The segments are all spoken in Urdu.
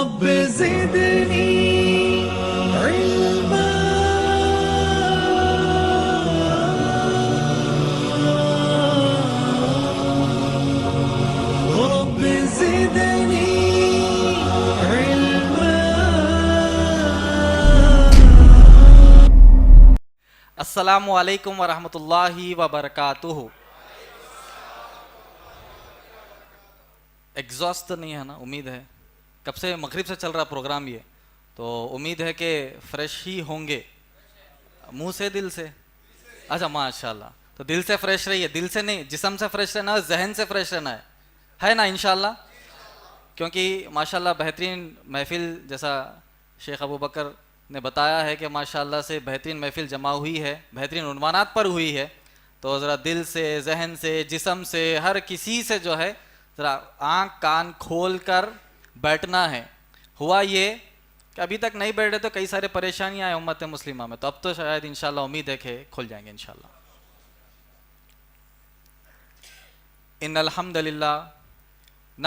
رب زدني علما رب زدني علما. السلام علیکم ورحمۃ اللہ وبرکاتہ. ایگزاسٹ تو نہیں ہے نا؟ امید ہے کب سے مغرب سے چل رہا پروگرام یہ، تو امید ہے کہ فریش ہی ہوں گے، منہ سے دل سے. اچھا ماشاء اللہ، تو دل سے فریش رہیے، دل سے نہیں، جسم سے فریش رہنا ہے، ذہن سے فریش رہنا ہے نا انشاءاللہ. کیونکہ ماشاءاللہ بہترین محفل، جیسا شیخ ابو بکر نے بتایا ہے کہ ماشاءاللہ سے بہترین محفل جمع ہوئی ہے، بہترین عنوانات پر ہوئی ہے. تو ذرا دل سے، ذہن سے، جسم سے، ہر کسی سے جو ہے ذرا آنکھ کان کھول کر بیٹھنا ہے. ہوا یہ کہ ابھی تک نہیں بیٹھے تو کئی سارے پریشانیاں ہیں امت مسلمہ میں، تو اب تو شاید انشاءاللہ امید ہے کہ کھل جائیں گے انشاءاللہ. ان الحمد للہ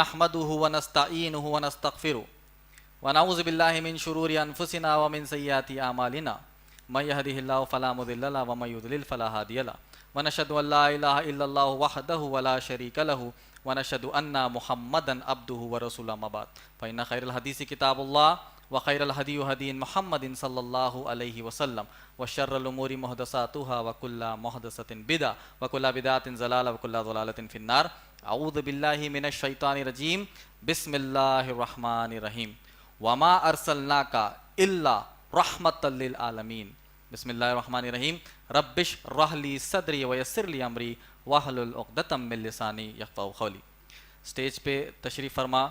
نحمده ونستعینه ونستغفره ونعوذ باللہ من شرور انفسنا ومن سیئات اعمالنا من يهده الله فلا مضل له ومن يضلل فلا هادي له ونشهد ان لا اله الا الله وحده ولا شريك له ونشهد ان محمدا عبده ورسوله اما بعد فان خير الحديث كتاب الله وخير الهدي هدي محمد صلى الله عليه وسلم وشر الامور محدثاتها وكل محدثة بدعة وكل بدعة ضلالة وكل ضلالة في النار. اعوذ باللہ من الشیطان الرجیم. بسم اللہ الرحمن الرحیم. وما ارسلناک الا رحمۃ للعالمین. بسم اللہ الرحمن الرحیم. رب اشرح لی صدری ویسر لی امری واحلل عقدۃ من لسانی یفقہوا قولی. اسٹیج پہ تشریف فرما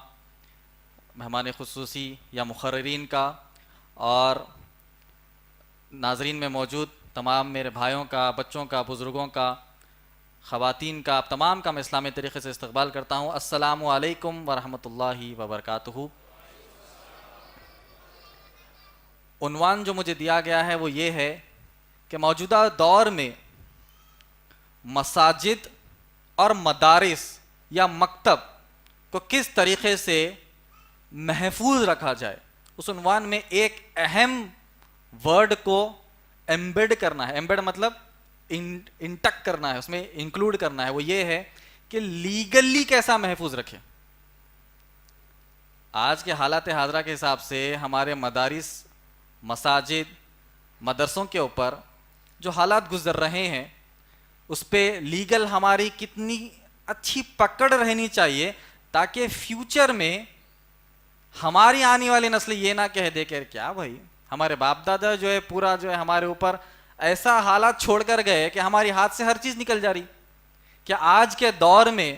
مہمان خصوصی یا مقررین کا اور ناظرین میں موجود تمام میرے بھائیوں کا، بچوں کا، بزرگوں کا، خواتین کا، آپ تمام کا میں اسلامی طریقے سے استقبال کرتا ہوں. السلام علیکم ورحمۃ اللہ وبرکاتہ. عنوان جو مجھے دیا گیا ہے وہ یہ ہے کہ موجودہ دور میں مساجد اور مدارس یا مکتب کو کس طریقے سے محفوظ رکھا جائے. اس عنوان میں ایک اہم ورڈ کو ایمبیڈ کرنا ہے. ایمبیڈ مطلب انٹک کرنا ہے، اس میں انکلوڈ کرنا ہے. وہ یہ ہے کہ لیگلی کیسا محفوظ رکھے. آج کے حالات حاضرہ کے حساب سے ہمارے مدارس، مساجد، مدرسوں کے اوپر جو حالات گزر رہے ہیں اس پہ لیگل ہماری کتنی اچھی پکڑ رہنی چاہیے تاکہ فیوچر میں ہماری آنے والی نسل یہ نہ کہہ دے کہ کیا بھائی ہمارے باپ دادا جو ہے پورا جو ہے ہمارے اوپر ایسا حالات چھوڑ کر گئے کہ ہماری ہاتھ سے ہر چیز نکل جا رہی. کیا آج کے دور میں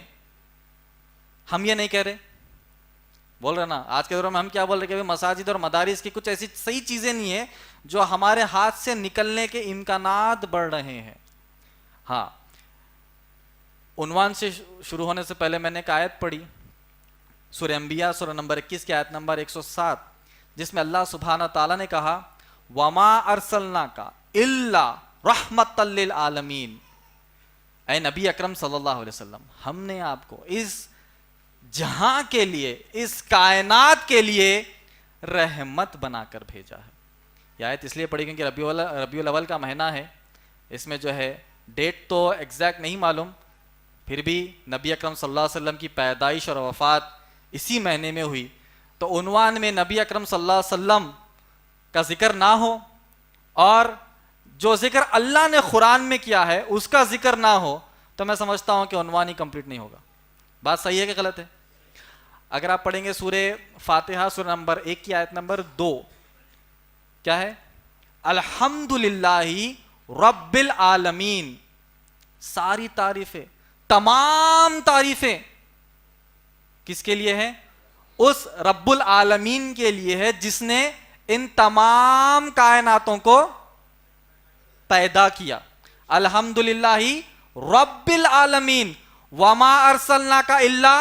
ہم یہ نہیں کہہ رہے؟ بول رہے نا، آج کے دور میں ہم کیا بول رہے کہ مساجد اور مدارس کی کچھ ایسی صحیح چیزیں نہیں ہیں جو ہمارے ہاتھ سے نکلنے کے امکانات بڑھ رہے ہیں. ہاں، عنوان سے شروع ہونے سے پہلے میں نے ایک آیت پڑھی، سورہ انبیاء سورہ نمبر 21 کی آیت نمبر 107، جس میں اللہ سبحانہ تعالیٰ نے کہا وما ارسلناک الا رحمۃ للعالمین. اے نبی اکرم صلی اللہ علیہ وسلم، ہم نے آپ کو اس جہاں کے لیے، اس کائنات کے لیے رحمت بنا کر بھیجا ہے. یہ آیت اس لیے پڑھی کیونکہ ربیع الاول کا مہینہ ہے. اس میں جو ہے ڈیٹ تو ایگزیکٹ نہیں معلوم، پھر بھی نبی اکرم صلی اللہ علیہ وسلم کی پیدائش اور وفات اسی مہینے میں ہوئی. تو عنوان میں نبی اکرم صلی اللہ علیہ وسلم کا ذکر نہ ہو اور جو ذکر اللہ نے قرآن میں کیا ہے اس کا ذکر نہ ہو تو میں سمجھتا ہوں کہ عنوان ہی کمپلیٹ نہیں ہوگا. بات صحیح ہے کہ غلط ہے؟ اگر آپ پڑھیں گے سورہ فاتحہ سورہ نمبر 1 کی آیت نمبر 2، کیا ہے؟ الحمدللہ رب العالمین. ساری تعریفیں، تمام تعریفیں کس کے لیے ہیں؟ اس رب العالمین کے لیے ہے جس نے ان تمام کائناتوں کو پیدا کیا. الحمدللہ رب العالمین وما ارسلناک الا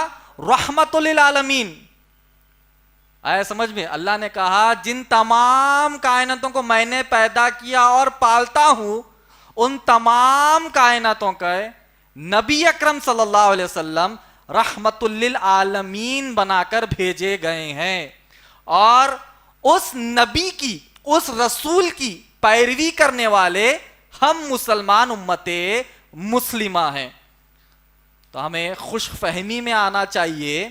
رحمۃ للعالمین. آیا سمجھ میں؟ اللہ نے کہا جن تمام کائناتوں کو میں نے پیدا کیا اور پالتا ہوں ان تمام کائناتوں کا نبی اکرم صلی اللہ علیہ وسلم رحمت للعالمین بنا کر بھیجے گئے ہیں. اور اس نبی کی, اس رسول کی پیروی کرنے والے ہم مسلمان امت مسلمہ ہیں. تو ہمیں خوش فہمی میں آنا چاہیے,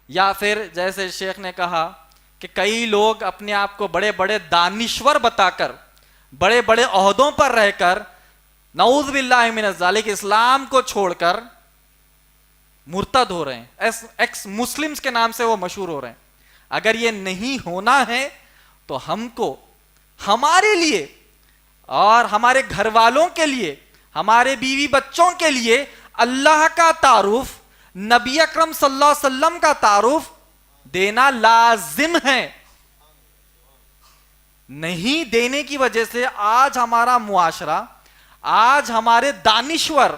یا پھر جیسے شیخ نے کہا کہ کئی لوگ اپنے آپ کو بڑے بڑے دانشور بتا کر, بڑے بڑے عہدوں پر رہ کر, نعوذ باللہ من الذالک, اسلام کو چھوڑ کر مرتد ہو رہے ہیں, ایکس مسلمز کے نام سے وہ مشہور ہو رہے ہیں. اگر یہ نہیں ہونا ہے تو ہم کو ہمارے لیے اور ہمارے گھر والوں کے لیے, ہمارے بیوی بچوں کے لیے اللہ کا تعارف, نبی اکرم صلی اللہ علیہ وسلم کا تعارف دینا لازم ہے. نہیں دینے کی وجہ سے آج ہمارا معاشرہ, آج ہمارے دانشور,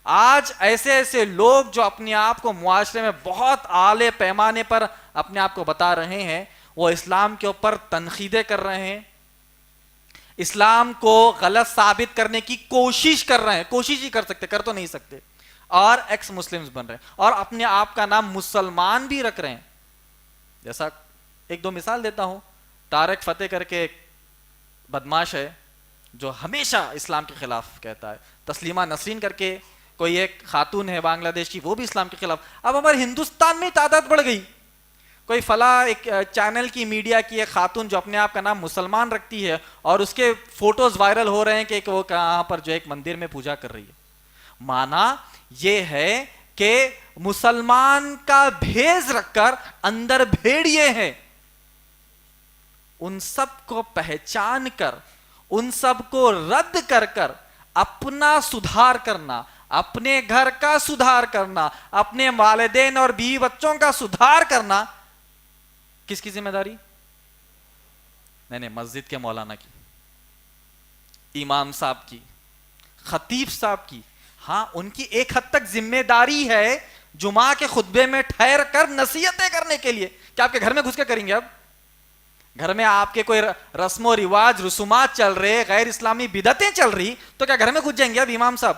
آج ایسے ایسے لوگ جو اپنے آپ کو معاشرے میں بہت اعلی پیمانے پر اپنے آپ کو بتا رہے ہیں, وہ اسلام کے اوپر تنقیدیں کر رہے ہیں, اسلام کو غلط ثابت کرنے کی کوشش کر رہے ہیں. کوشش ہی کر سکتے, کر تو نہیں سکتے, اور ایکس مسلمز بن رہے ہیں اور اپنے آپ کا نام مسلمان بھی رکھ رہے ہیں. جیسا ایک دو مثال دیتا ہوں. طارق فتح کر کے ایک بدماش ہے جو ہمیشہ اسلام کے خلاف کہتا ہے. تسلیمہ نسرین کر کے کوئی ایک خاتون ہے بنگلہ دیش کی, وہ بھی اسلام کے خلاف. اب ہمارے ہندوستان میں تعداد بڑھ گئی. کوئی فلاں ایک چینل کی, میڈیا کی ایک خاتون جو اپنے آپ کا نام مسلمان رکھتی ہے اور اس کے فوٹوز وائرل ہو رہے ہیں کہ وہ کہاں پر جو ایک مندر میں پوجا کر رہی ہے. مانا یہ ہے کہ مسلمان کا بھیز رکھ کر اندر بھیڑیے ہیں. ان سب کو پہچان کر, ان سب کو رد کر کر اپنا سدھار کرنا, اپنے گھر کا سدھار کرنا, اپنے والدین اور بیوی بچوں کا سدھار کرنا کس کی ذمہ داری؟ نہیں, مسجد کے مولانا کی, امام صاحب کی, خطیب صاحب کی. ہاں, ان کی ایک حد تک ذمہ داری ہے جمعہ کے خطبے میں ٹھہر کر نصیحتیں کرنے کے لیے. کیا آپ کے گھر میں گھس کے کریں گے؟ اب گھر میں آپ کے کوئی رسم و رواج, رسومات چل رہے, غیر اسلامی بدعتیں چل رہی, تو کیا گھر میں گھس جائیں گے اب امام صاحب,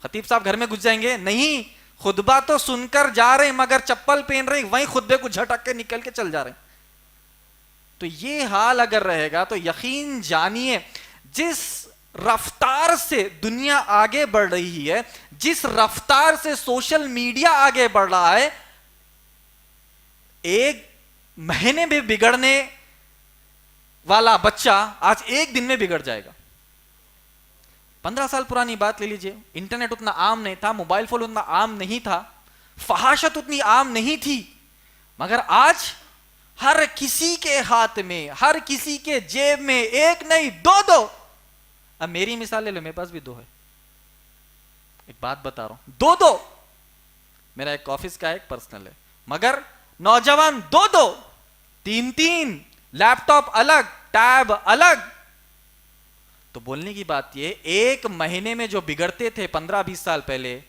خطیب صاحب گھر میں گھس جائیں گے؟ نہیں, خطبہ تو سن کر جا رہے مگر چپل پہن رہے, وہیں خطبے کو جھٹک کے نکل کے چل جا رہے. تو یہ حال اگر رہے گا تو یقین جانیے جس رفتار سے دنیا آگے بڑھ رہی ہے, جس رفتار سے سوشل میڈیا آگے بڑھ رہا ہے, ایک مہینے میں بگڑنے والا بچہ آج ایک دن میں بگڑ جائے گا. 15 سال پرانی بات لے لیجئے, انٹرنیٹ اتنا عام نہیں تھا, موبائل فون اتنا عام نہیں تھا, فحاشت اتنی عام نہیں تھی, مگر آج ہر کسی کے ہاتھ میں, ہر کسی کے جیب میں ایک نہیں دو. اب میری مثال لے لو, میرے پاس بھی 2 ہے. ایک بات بتا رہا ہوں, 2 میرا ایک آفس کا ایک پرسنل ہے, مگر نوجوان 2 3 لیپ ٹاپ الگ, ٹیب الگ. تو بولنے کی بات یہ, ایک مہینے میں جو بگڑتے تھے 15-20 سال پہلے,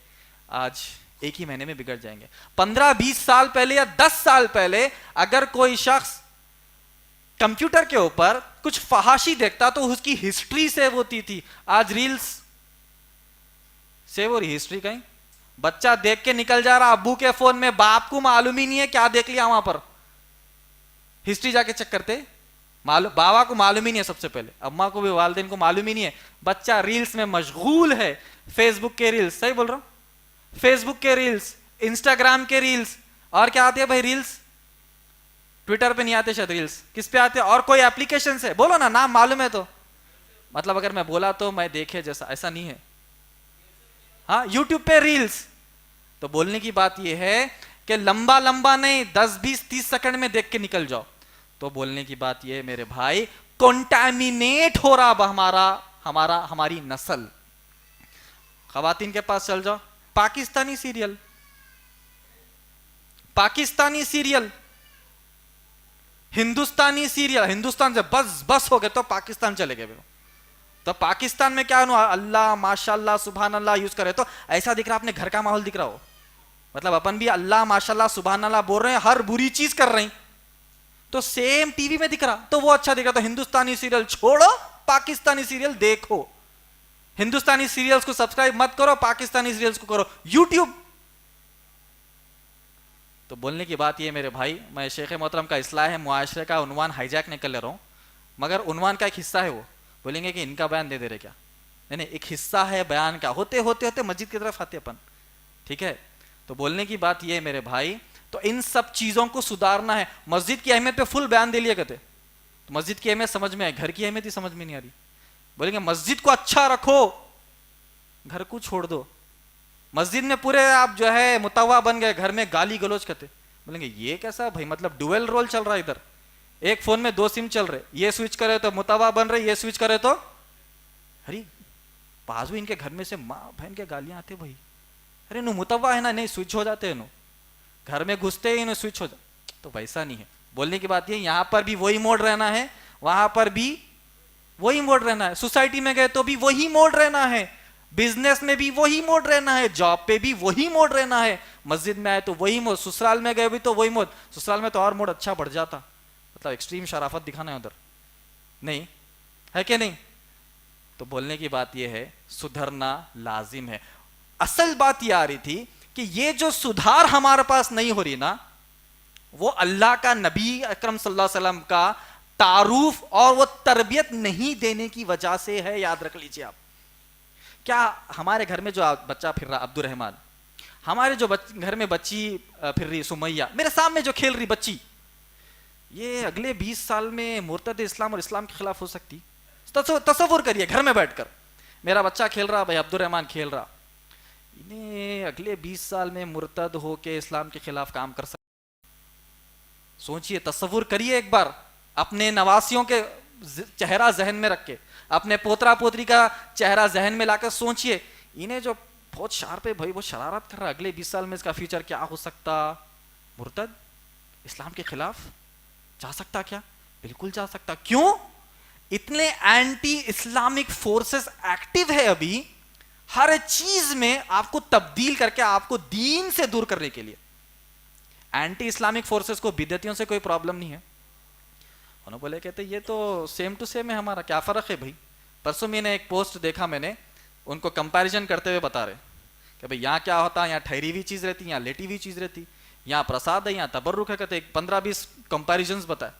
آج ایک ہی مہینے میں بگڑ جائیں گے. 15-20 سال پہلے یا 10 سال پہلے اگر کوئی شخص کمپیوٹر کے اوپر کچھ فحاشی دیکھتا تو اس کی ہسٹری سیو ہوتی تھی. آج ریلز سیو ہو رہی, ہسٹری کہیں. بچہ دیکھ کے نکل جا رہا ابو کے فون میں, باپ کو معلوم ہی نہیں ہے کیا دیکھ لیا وہاں پر. ہسٹری جا کے چیک کرتے, بابا کو معلوم ہی نہیں ہے, سب سے پہلے اماں کو بھی, والدین کو معلوم ہی نہیں ہے. بچہ ریلز میں مشغول ہے, فیس بک کے ریلز, صحیح بول رہا ہوں, فیس بک کے ریلز, انسٹاگرام کے ریلز, اور کیا آتے ہیں بھائی ریلز؟ ٹویٹر پہ نہیں آتے شاید ریلز, کس پہ آتے ہیں؟ اور کوئی اپلیکیشن سے بولو نا, نام معلوم ہے تو. مطلب اگر میں بولا تو میں دیکھے جیسا, ایسا نہیں ہے. ہاں, یوٹیوب پہ ریلز. تو بولنے کی بات یہ ہے کہ لمبا لمبا نہیں, 10-20-30 سیکنڈ میں دیکھ کے نکل جاؤ. تو بولنے کی بات یہ ہے میرے بھائی, کنٹامینیٹ ہو رہا ہماری نسل. خواتین کے پاس چل جاؤ, پاکستانی سیریل, ہندوستانی سیریل, ہندوستان سے بس ہو گئے تو پاکستان چلے گئے. تو پاکستان میں کیا اللہ ماشاءاللہ سبحان اللہ یوز کرے تو ایسا دکھ رہا, اپنے گھر کا ماحول دکھ رہا ہو, مطلب اپن بھی اللہ ماشاءاللہ سبحان اللہ بول رہے ہیں, ہر بری چیز کر رہے ہیں, تو سیم ٹی وی میں دکھ رہا تو وہ اچھا دکھ رہا. تو ہندوستانی سیریل چھوڑو, پاکستانی سیریل دیکھو. ہندوستانی سیریلز کو سبسکرائب مت کرو, پاکستانی سیریلز کو کرو. یوٹیوب تو بولنے کی بات یہ میرے بھائی، میں شیخ محترم کا اصلاح معاشرے کا عنوان ہائی جیک نہیں کر لے رہا ہوں، مگر عنوان کا ایک حصہ ہے، وہ بولیں گے کہ ان کا بیان دے دے رہے کیا، نہیں نہیں، ایک حصہ ہے بیان کا، ہوتے ہوتے ہوتے مسجد کی طرف آتے اپن، ٹھیک ہے. تو بولنے کی بات یہ ہے میرے بھائی، تو ان سب چیزوں کو سدھارنا ہے. مسجد کی اہمیت پہ فل بیان دے لیا کرتے، تو مسجد کی اہمیت سمجھ میں آئی، گھر کی اہمیت ہی سمجھ میں نہیں آ رہی. بولیں گے مسجد کو اچھا رکھو، گھر کو چھوڑ دو. مسجد میں پورے آپ جو ہے متوا بن گئے، گھر میں گالی گلوچ کرتے. بولیں گے یہ کیسا بھائی، مطلب ڈویل رول چل رہا ہے ادھر، ایک فون میں 2 سم چل رہے، یہ سوئچ کرے تو متوا بن رہے، یہ سوئچ کرے تو ارے بازو ان کے گھر میں سے ماں بہن کے گالیاں آتے بھائی. ارے نو متوا ہے نا، نہیں سوئچ ہو جاتے ہیں، نو گھر میں گھستے ہی انہیں سوئچ ہو جاتا. تو ویسا نہیں ہے. بولنے کی بات یہ، یہاں پر بھی وہی موڈ رہنا ہے، وہاں پر بھی وہی موڈ رہنا ہے، سوسائٹی میں گئے تو بھی وہی موڈ رہنا ہے، بزنس میں بھی وہی موڈ رہنا ہے، جاب پہ بھی وہی موڈ رہنا ہے، مسجد میں آئے تو وہی موڈ، سسرال میں گئے بھی تو وہی موڈ. سسرال میں تو اور موڈ اچھا بڑھ جاتا، مطلب ایکسٹریم شرافت دکھانا ہے ادھر، نہیں ہے کہ نہیں. تو بولنے کی بات یہ ہے، سدھرنا لازم ہے. اصل بات یہ آ رہی تھی کہ یہ جو سدھار ہمارے پاس نہیں ہو رہی نا، وہ اللہ کا نبی اکرم صلی اللہ علیہ وسلم کا تعارف اور وہ تربیت نہیں دینے کی وجہ سے ہے. یاد رکھ لیجیے آپ. کیا ہمارے گھر میں جو بچہ پھر رہا عبد الرحمان، ہمارے جو گھر میں بچی پھر رہی سمیہ، میرے سامنے جو کھیل رہی بچی، یہ اگلے 20 سال میں مرتد اسلام اور اسلام کے خلاف ہو سکتی؟ تصور کریے گھر میں بیٹھ کر میرا بچہ کھیل رہا، بھائی عبد الرحمان کھیل رہا، انہیں اگلے 20 سال میں مرتد ہو کے اسلام کے خلاف کام کر سکتے؟ سوچئے، تصور کریے ایک بار، اپنے نواسیوں کے چہرہ ذہن میں رکھ کے، اپنے پوترا پوتری کا چہرہ ذہن میں لا کر سوچئے، انہیں جو بہت شارپ ہے بھائی، وہ شرارت کر رہا، اگلے 20 سال میں اس کا فیوچر کیا ہو سکتا؟ مرتد، اسلام کے خلاف جا سکتا کیا؟ بالکل جا سکتا. کیوں؟ اتنے اینٹی اسلامک فورسز ایکٹیو ہے ابھی ہر چیز میں، آپ کو تبدیل کر کے آپ کو دین سے دور کرنے کے لیے. اینٹی اسلامک فورسز کو بدعتیوں سے کوئی پرابلم نہیں ہے. انہوں بولے کہتے یہ تو سیم ٹو سیم ہے ہمارا، کیا فرق ہے بھائی؟ پرسوں میں نے ایک پوسٹ دیکھا، میں نے ان کو کمپیریزن کرتے ہوئے بتا رہے کہ بھئی یہاں کیا ہوتا ہے، یہاں ٹھہری ہوئی چیز رہتی، یہاں لیٹی ہوئی چیز رہتی، یہاں پرساد ہے، یہاں تبرک ہے. کہتے 15-20 کمپیریزنز بتائے.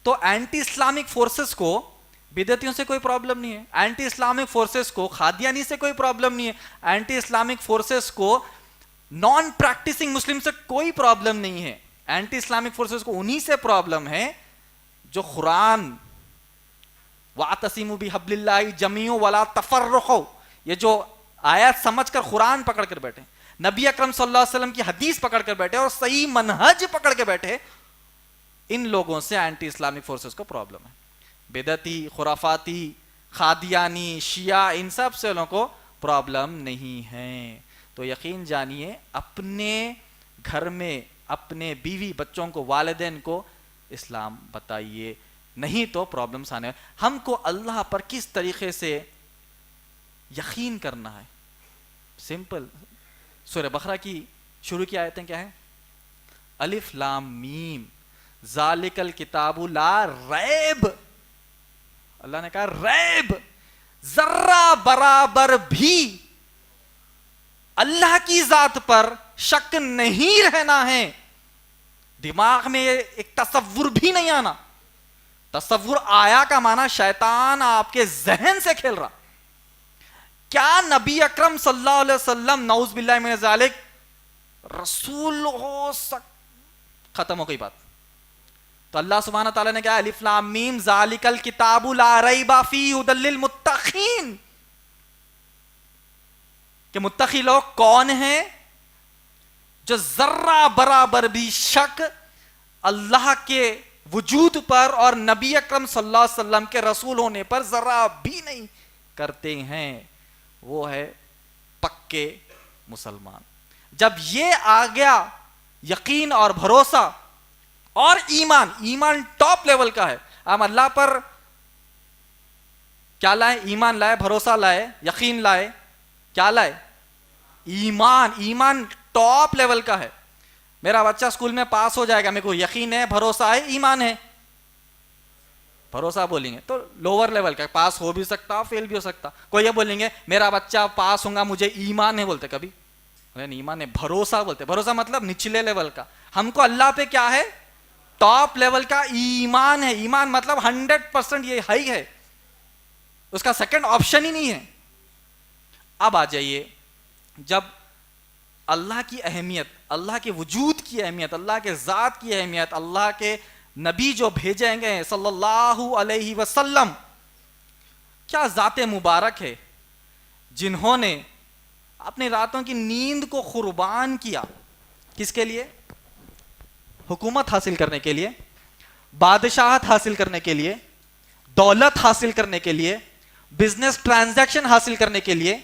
تو اینٹی اسلامک فورسز کو بدعتیوں سے کوئی پرابلم نہیں ہے، اینٹی اسلامک فورسز کو قادیانی سے کوئی پرابلم نہیں ہے، اینٹی اسلامک فورسز کو نان پریکٹسنگ مسلم سے کوئی پرابلم نہیں ہے. اینٹی اسلامک فورسز کو انہی سے پرابلم ہے جو قرآن وَاعْتَصِمُوا بِحَبْلِ اللَّهِ جَمِيعًا وَلَا تَفَرَّقُوا، یہ جو آیات سمجھ کر قرآن پکڑ کر بیٹھے، نبی اکرم صلی اللہ علیہ وسلم کی حدیث پکڑ کر بیٹھے اور صحیح منہج پکڑ کے بیٹھے، ان لوگوں سے اینٹی اسلامک فورسز کو پرابلم ہے. بدعتی، خرافاتی، قادیانی، شیعہ، ان سب سے لوگوں کو پرابلم نہیں ہے. تو یقین جانیے، اپنے گھر میں اپنے بیوی بچوں کو، والدین کو اسلام بتائیے، نہیں تو پرابلمس آنے. ہم کو اللہ پر کس طریقے سے یقین کرنا ہے؟ سمپل. سورہ بقرہ کی شروع کی آیتیں کیا ہیں؟ الف لام میم ذالک الکتاب لا ریب. اللہ نے کہا ریب، ذرہ برابر بھی اللہ کی ذات پر شک نہیں رہنا ہے، دماغ میں ایک تصور بھی نہیں آنا. تصور آیا کا معنی شیطان آپ کے ذہن سے کھیل رہا. کیا نبی اکرم صلی اللہ علیہ وسلم نعوذ باللہ من ذالک رسول ہو ختم ہو گئی بات. تو اللہ سبحانہ تعالیٰ نے کہا الف لام میم ذالک الکتاب لا ریب فیہ ھدی للمتقین، کہ متقی لوگ کون ہیں؟ جو ذرہ برابر بھی شک اللہ کے وجود پر اور نبی اکرم صلی اللہ علیہ وسلم کے رسول ہونے پر ذرہ بھی نہیں کرتے ہیں، وہ ہے پکے مسلمان. جب یہ آ گیا یقین اور بھروسہ اور ایمان، ایمان ٹاپ لیول کا ہے. ہم اللہ پر کیا لائے؟ ایمان لائے، بھروسہ لائے، یقین لائے، کیا لائے؟ ایمان. ایمان ٹاپ لیول کا ہے. میرا بچہ اسکول میں پاس ہو جائے گا، میرے کو یقین ہے، بھروسہ ہے، ایمان ہے. بھروسہ بولیں گے تو لوور لیول کا، پاس ہو بھی سکتا، فیل بھی ہو سکتا. کوئی یہ بولیں گے میرا بچہ پاس ہوگا، مجھے ایمان ہے، بولتے کبھی ایمان ہے بھروسہ بولتے. بھروسہ مطلب نچلے لیول کا. ہم کو اللہ پہ کیا ہے؟ ٹاپ لیول کا ایمان ہے. ایمان مطلب 100% یہ ہائی ہے, اس کا سیکنڈ آپشن ہی نہیں ہے. اب آ جائیے, جب اللہ کی اہمیت, اللہ کے وجود کی اہمیت, اللہ کے ذات کی اہمیت, اللہ کے نبی جو بھیجیں گے صلی اللہ علیہ وسلم, کیا ذات مبارک ہے جنہوں نے اپنی راتوں کی نیند کو قربان کیا. کس کے لیے؟ حکومت حاصل کرنے کے لیے, بادشاہت حاصل کرنے کے لیے, دولت حاصل کرنے کے لیے, بزنس ٹرانزیکشن حاصل کرنے کے لیے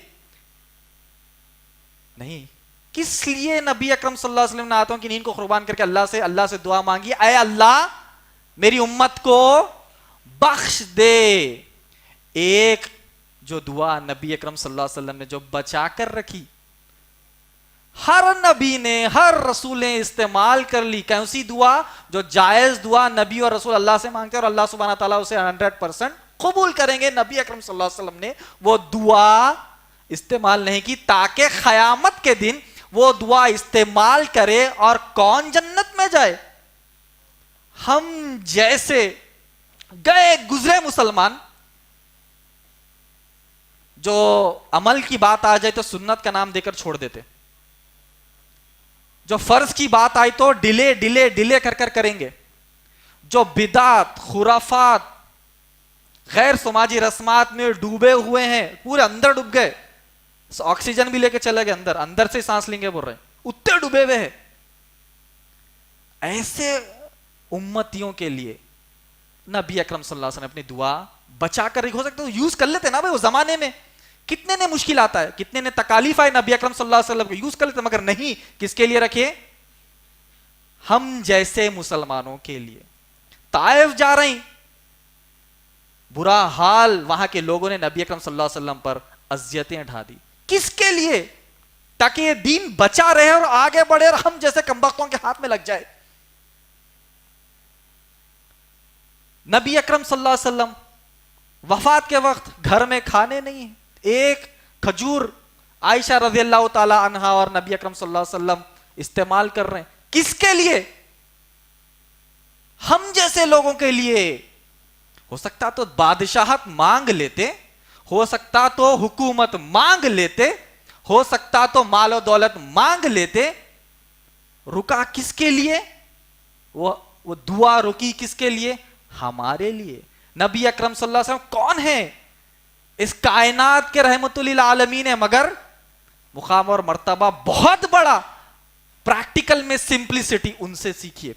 نہیں. کس لیے نبی اکرم صلی اللہ علیہ وسلم نے راتوں کی نیند کو قربان کر کے اللہ سے دعا مانگی, اے اللہ میری امت کو بخش دے. ایک جو دعا نبی اکرم صلی اللہ علیہ وسلم نے جو بچا کر رکھی, ہر نبی نے, ہر رسول نے استعمال کر لی. کیسی دعا؟ جو جائز دعا نبی اور رسول اللہ سے مانگتے ہیں اور اللہ سبحانہ تعالیٰ اسے 100% قبول کریں گے. نبی اکرم صلی اللہ علیہ وسلم نے وہ دعا استعمال نہیں کی تاکہ قیامت کے دن وہ دعا استعمال کرے اور کون جنت میں جائے؟ ہم جیسے گئے گزرے مسلمان جو عمل کی بات آ جائے تو سنت کا نام دے کر چھوڑ دیتے, جو فرض کی بات آئی تو ڈیلے کر کریں گے, جو بدعت, خرافات, غیر سماجی رسمات میں ڈوبے ہوئے ہیں, پورے اندر ڈوب گئے, آکسیجن بھی لے کے چلے گئے اندر سے سانس لیں گے بول رہے ہیں, اتنے ڈوبے ہوئے ہیں. ایسے امتیوں کے لیے نبی اکرم صلی اللہ علیہ وسلم نے اپنی دعا بچا کر, ہو سکتا ہے یوز کر لیتے نا بھائی. اس زمانے میں کتنے نے مشکلات آئے, کتنے نے تکالیف آئے, نبی اکرم صلی اللہ علیہ وسلم کو یوز کر لیتے, مگر نہیں. کس کے لیے رکھے؟ ہم جیسے مسلمانوں کے لیے. طائف جا رہی, برا حال, وہاں کے لوگوں نے نبی اکرم صلی اللہ علیہ وسلم پر اذیتیں ڈھا دی. کس کے لیے؟ تاکہ یہ دین بچا رہے اور آگے بڑھے اور ہم جیسے کمبختوں کے ہاتھ میں لگ جائے. نبی اکرم صلی اللہ علیہ وسلم وفات کے وقت گھر میں کھانے نہیں ہیں, ایک کھجور عائشہ رضی اللہ تعالی عنہا اور نبی اکرم صلی اللہ علیہ وسلم استعمال کر رہے ہیں. کس کے لیے؟ ہم جیسے لوگوں کے لیے. ہو سکتا تو بادشاہت مانگ لیتے, ہو سکتا تو حکومت مانگ لیتے, ہو سکتا تو مال و دولت مانگ لیتے. رکا کس کے لیے؟ وہ دعا رکی کس کے لیے؟ ہمارے لیے. نبی اکرم صلی اللہ علیہ وسلم کون ہے؟ اس کائنات کے رحمت للعالمین ہے, مگر مقام اور مرتبہ بہت بڑا. پریکٹیکل میں سمپلسٹی ان سے سیکھیے.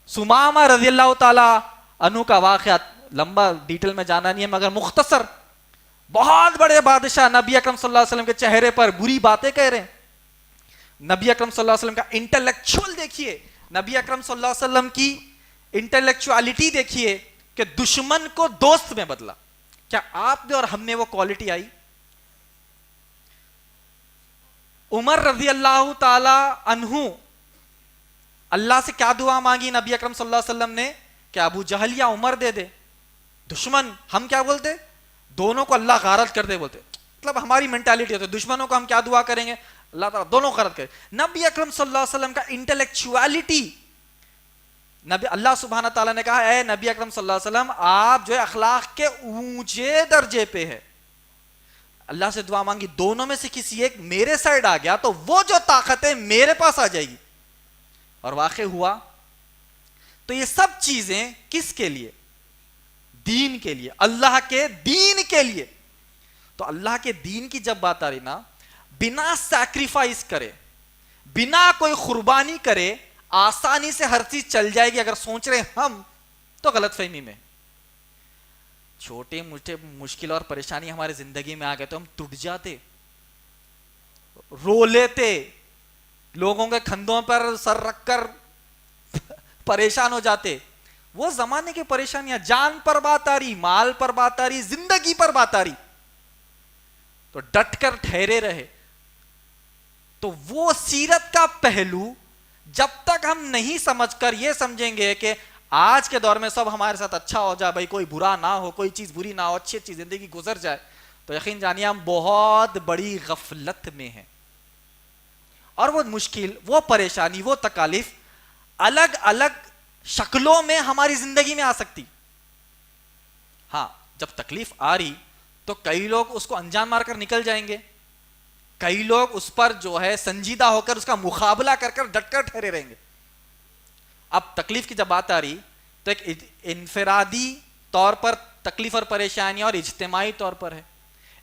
سمامہ رضی اللہ تعالی عنہ کا واقعہ لمبا ڈیٹیل میں جانا نہیں ہے, مگر مختصر. بہت بڑے بادشاہ نبی اکرم صلی اللہ علیہ وسلم کے چہرے پر بری باتیں کہہ رہے ہیں. نبی اکرم صلی اللہ علیہ وسلم کا انٹلیکچوئل دیکھیے, نبی اکرم صلی اللہ علیہ وسلم کی انٹلیکچوالٹی دیکھیے کہ دشمن کو دوست میں بدلا. کیا آپ نے اور ہم نے وہ کوالٹی آئی؟ عمر رضی اللہ تعالی عنہ, اللہ سے کیا دعا مانگی نبی اکرم صلی اللہ علیہ وسلم نے کہ ابو جہل یا عمر دے دے. دشمن, ہم کیا بولتے؟ دونوں کو اللہ غارت کر دے بولتے. مطلب ہماری مینٹالٹی ہوتی ہے, دشمنوں کو ہم کیا دعا کریں گے؟ اللہ تعالیٰ دونوں غارت کرے. نبی اکرم صلی اللہ علیہ وسلم کا انٹلیکچوالٹی, نبی اللہ سبحانہ تعالیٰ نے کہا اے نبی اکرم صلی اللہ علیہ وسلم آپ جو ہے اخلاق کے اونچے درجے پہ ہے. اللہ سے دعا مانگی, دونوں میں سے کسی ایک میرے سائڈ آ گیا تو وہ جو طاقت ہے میرے پاس آ جائے گی. اور واقع ہوا. تو یہ سب چیزیں کس کے لیے؟ دین کے لیے, اللہ کے دین کے لیے. تو اللہ کے دین کی جب بات آ رہی نا, بنا سیکریفائس کرے, بنا کوئی قربانی کرے آسانی سے ہر چیز چل جائے گی. اگر سوچ رہے ہم تو غلط فہمی میں. چھوٹے موٹے مشکل اور پریشانی ہمارے زندگی میں آ گئے تو ہم ٹوٹ جاتے, رو لیتے, لوگوں کے کندھوں پر سر رکھ کر پریشان ہو جاتے. وہ زمانے کی پریشانیاں, جان پر بات آ رہی, مال پر بات آ رہی, زندگی پر بات آ رہی, تو ڈٹ کر ٹھہرے رہے. تو وہ سیرت کا پہلو جب تک ہم نہیں سمجھ کر یہ سمجھیں گے کہ آج کے دور میں سب ہمارے ساتھ اچھا ہو جائے, بھائی کوئی برا نہ ہو, کوئی چیز بری نہ ہو, اچھی اچھی زندگی گزر جائے, تو یقین جانیے ہم بہت بڑی غفلت میں ہیں. اور وہ مشکل، وہ پریشانی، وہ تکالیف الگ الگ شکلوں میں ہماری زندگی میں آ سکتی. ہاں جب تکلیف آ رہی تو کئی لوگ اس کو انجان مار کر نکل جائیں گے، کئی لوگ اس پر جو ہے سنجیدہ ہو کر اس کا مقابلہ کر کر ڈٹ کر ٹھہرے رہیں گے. اب تکلیف کی جب بات آ رہی تو ایک انفرادی طور پر تکلیف اور پریشانی اور اجتماعی طور پر ہے.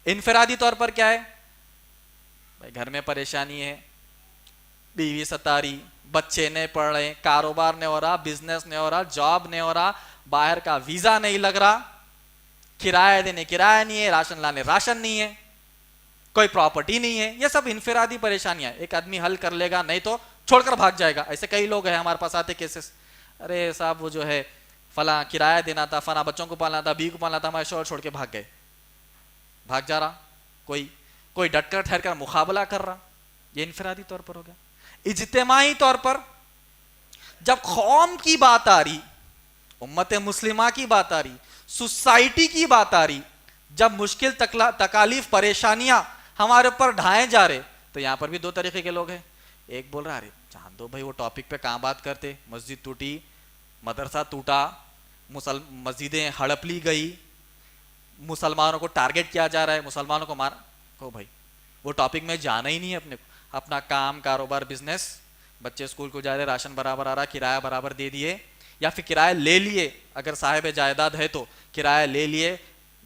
انفرادی طور پر کیا ہے؟ بھائی گھر میں پریشانی ہے، بیوی ستا رہی، بچے نہیں پڑھ رہے، کاروبار نہیں ہو رہا، بزنس نہیں ہو رہا، جاب نہیں ہو رہا، باہر کا ویزا نہیں لگ رہا، کرایہ دینے کرایہ نہیں ہے، راشن لانے راشن نہیں ہے، کوئی پراپرٹی نہیں ہے. یہ سب انفرادی پریشانیاں. ایک آدمی حل کر لے گا، نہیں تو چھوڑ کر بھاگ جائے گا. ایسے کئی لوگ ہیں ہمارے پاس آتے کیسز، ارے صاحب وہ جو ہے فلاں کرایہ دینا تھا، فلاں بچوں کو پالنا تھا، بیوی کو پالنا تھا، ہمارے شوہر چھوڑ کے بھاگ گئے. بھاگ جا رہا کوئی ڈٹ کر ٹھہر کر مقابلہ کر رہا. یہ انفرادی طور پر ہو گیا. اجتماعی طور پر جب قوم کی بات آ رہی، امت مسلمہ کی بات آ رہی، سوسائٹی کی بات آ رہی، جب مشکل تکالیف پریشانیاں ہمارے اوپر ڈھائے جا رہے، تو یہاں پر بھی دو طریقے کے لوگ ہیں. ایک بول رہا ارے جان دو بھائی وہ ٹاپک پہ کہاں بات کرتے، مسجد ٹوٹی، مدرسہ ٹوٹا، مسجدیں ہڑپ لی گئی، مسلمانوں کو ٹارگٹ کیا جا رہا ہے، مسلمانوں کو مار کو. بھائی وہ ٹاپک میں جانا ہی نہیں ہے. اپنے اپنا کام، کاروبار، بزنس، بچے اسکول کو جا رہے، راشن برابر آ رہا، کرایہ برابر دے دیے، یا پھر کرایہ لے لیے، اگر صاحب جائیداد ہے تو کرایہ لے لیے،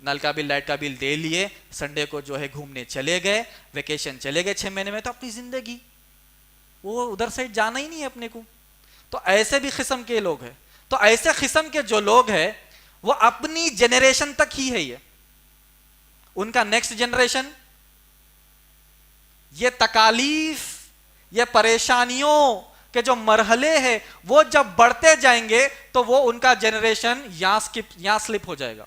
نل کا بل، لائٹ کا بل دے لیے، سنڈے کو جو ہے گھومنے چلے گئے، ویکیشن چلے گئے 6 مہینے میں. تو اپنی زندگی وہ ادھر سے جانا ہی نہیں ہے اپنے کو. تو ایسے بھی قسم کے لوگ ہیں. تو ایسے قسم کے جو لوگ ہیں وہ اپنی جنریشن تک ہی ہے. یہ ان کا نیکسٹ جنریشن یہ تکالیف، یہ پریشانیوں کے جو مرحلے ہیں وہ جب بڑھتے جائیں گے تو وہ ان کا جنریشن یہاں سلپ ہو جائے گا.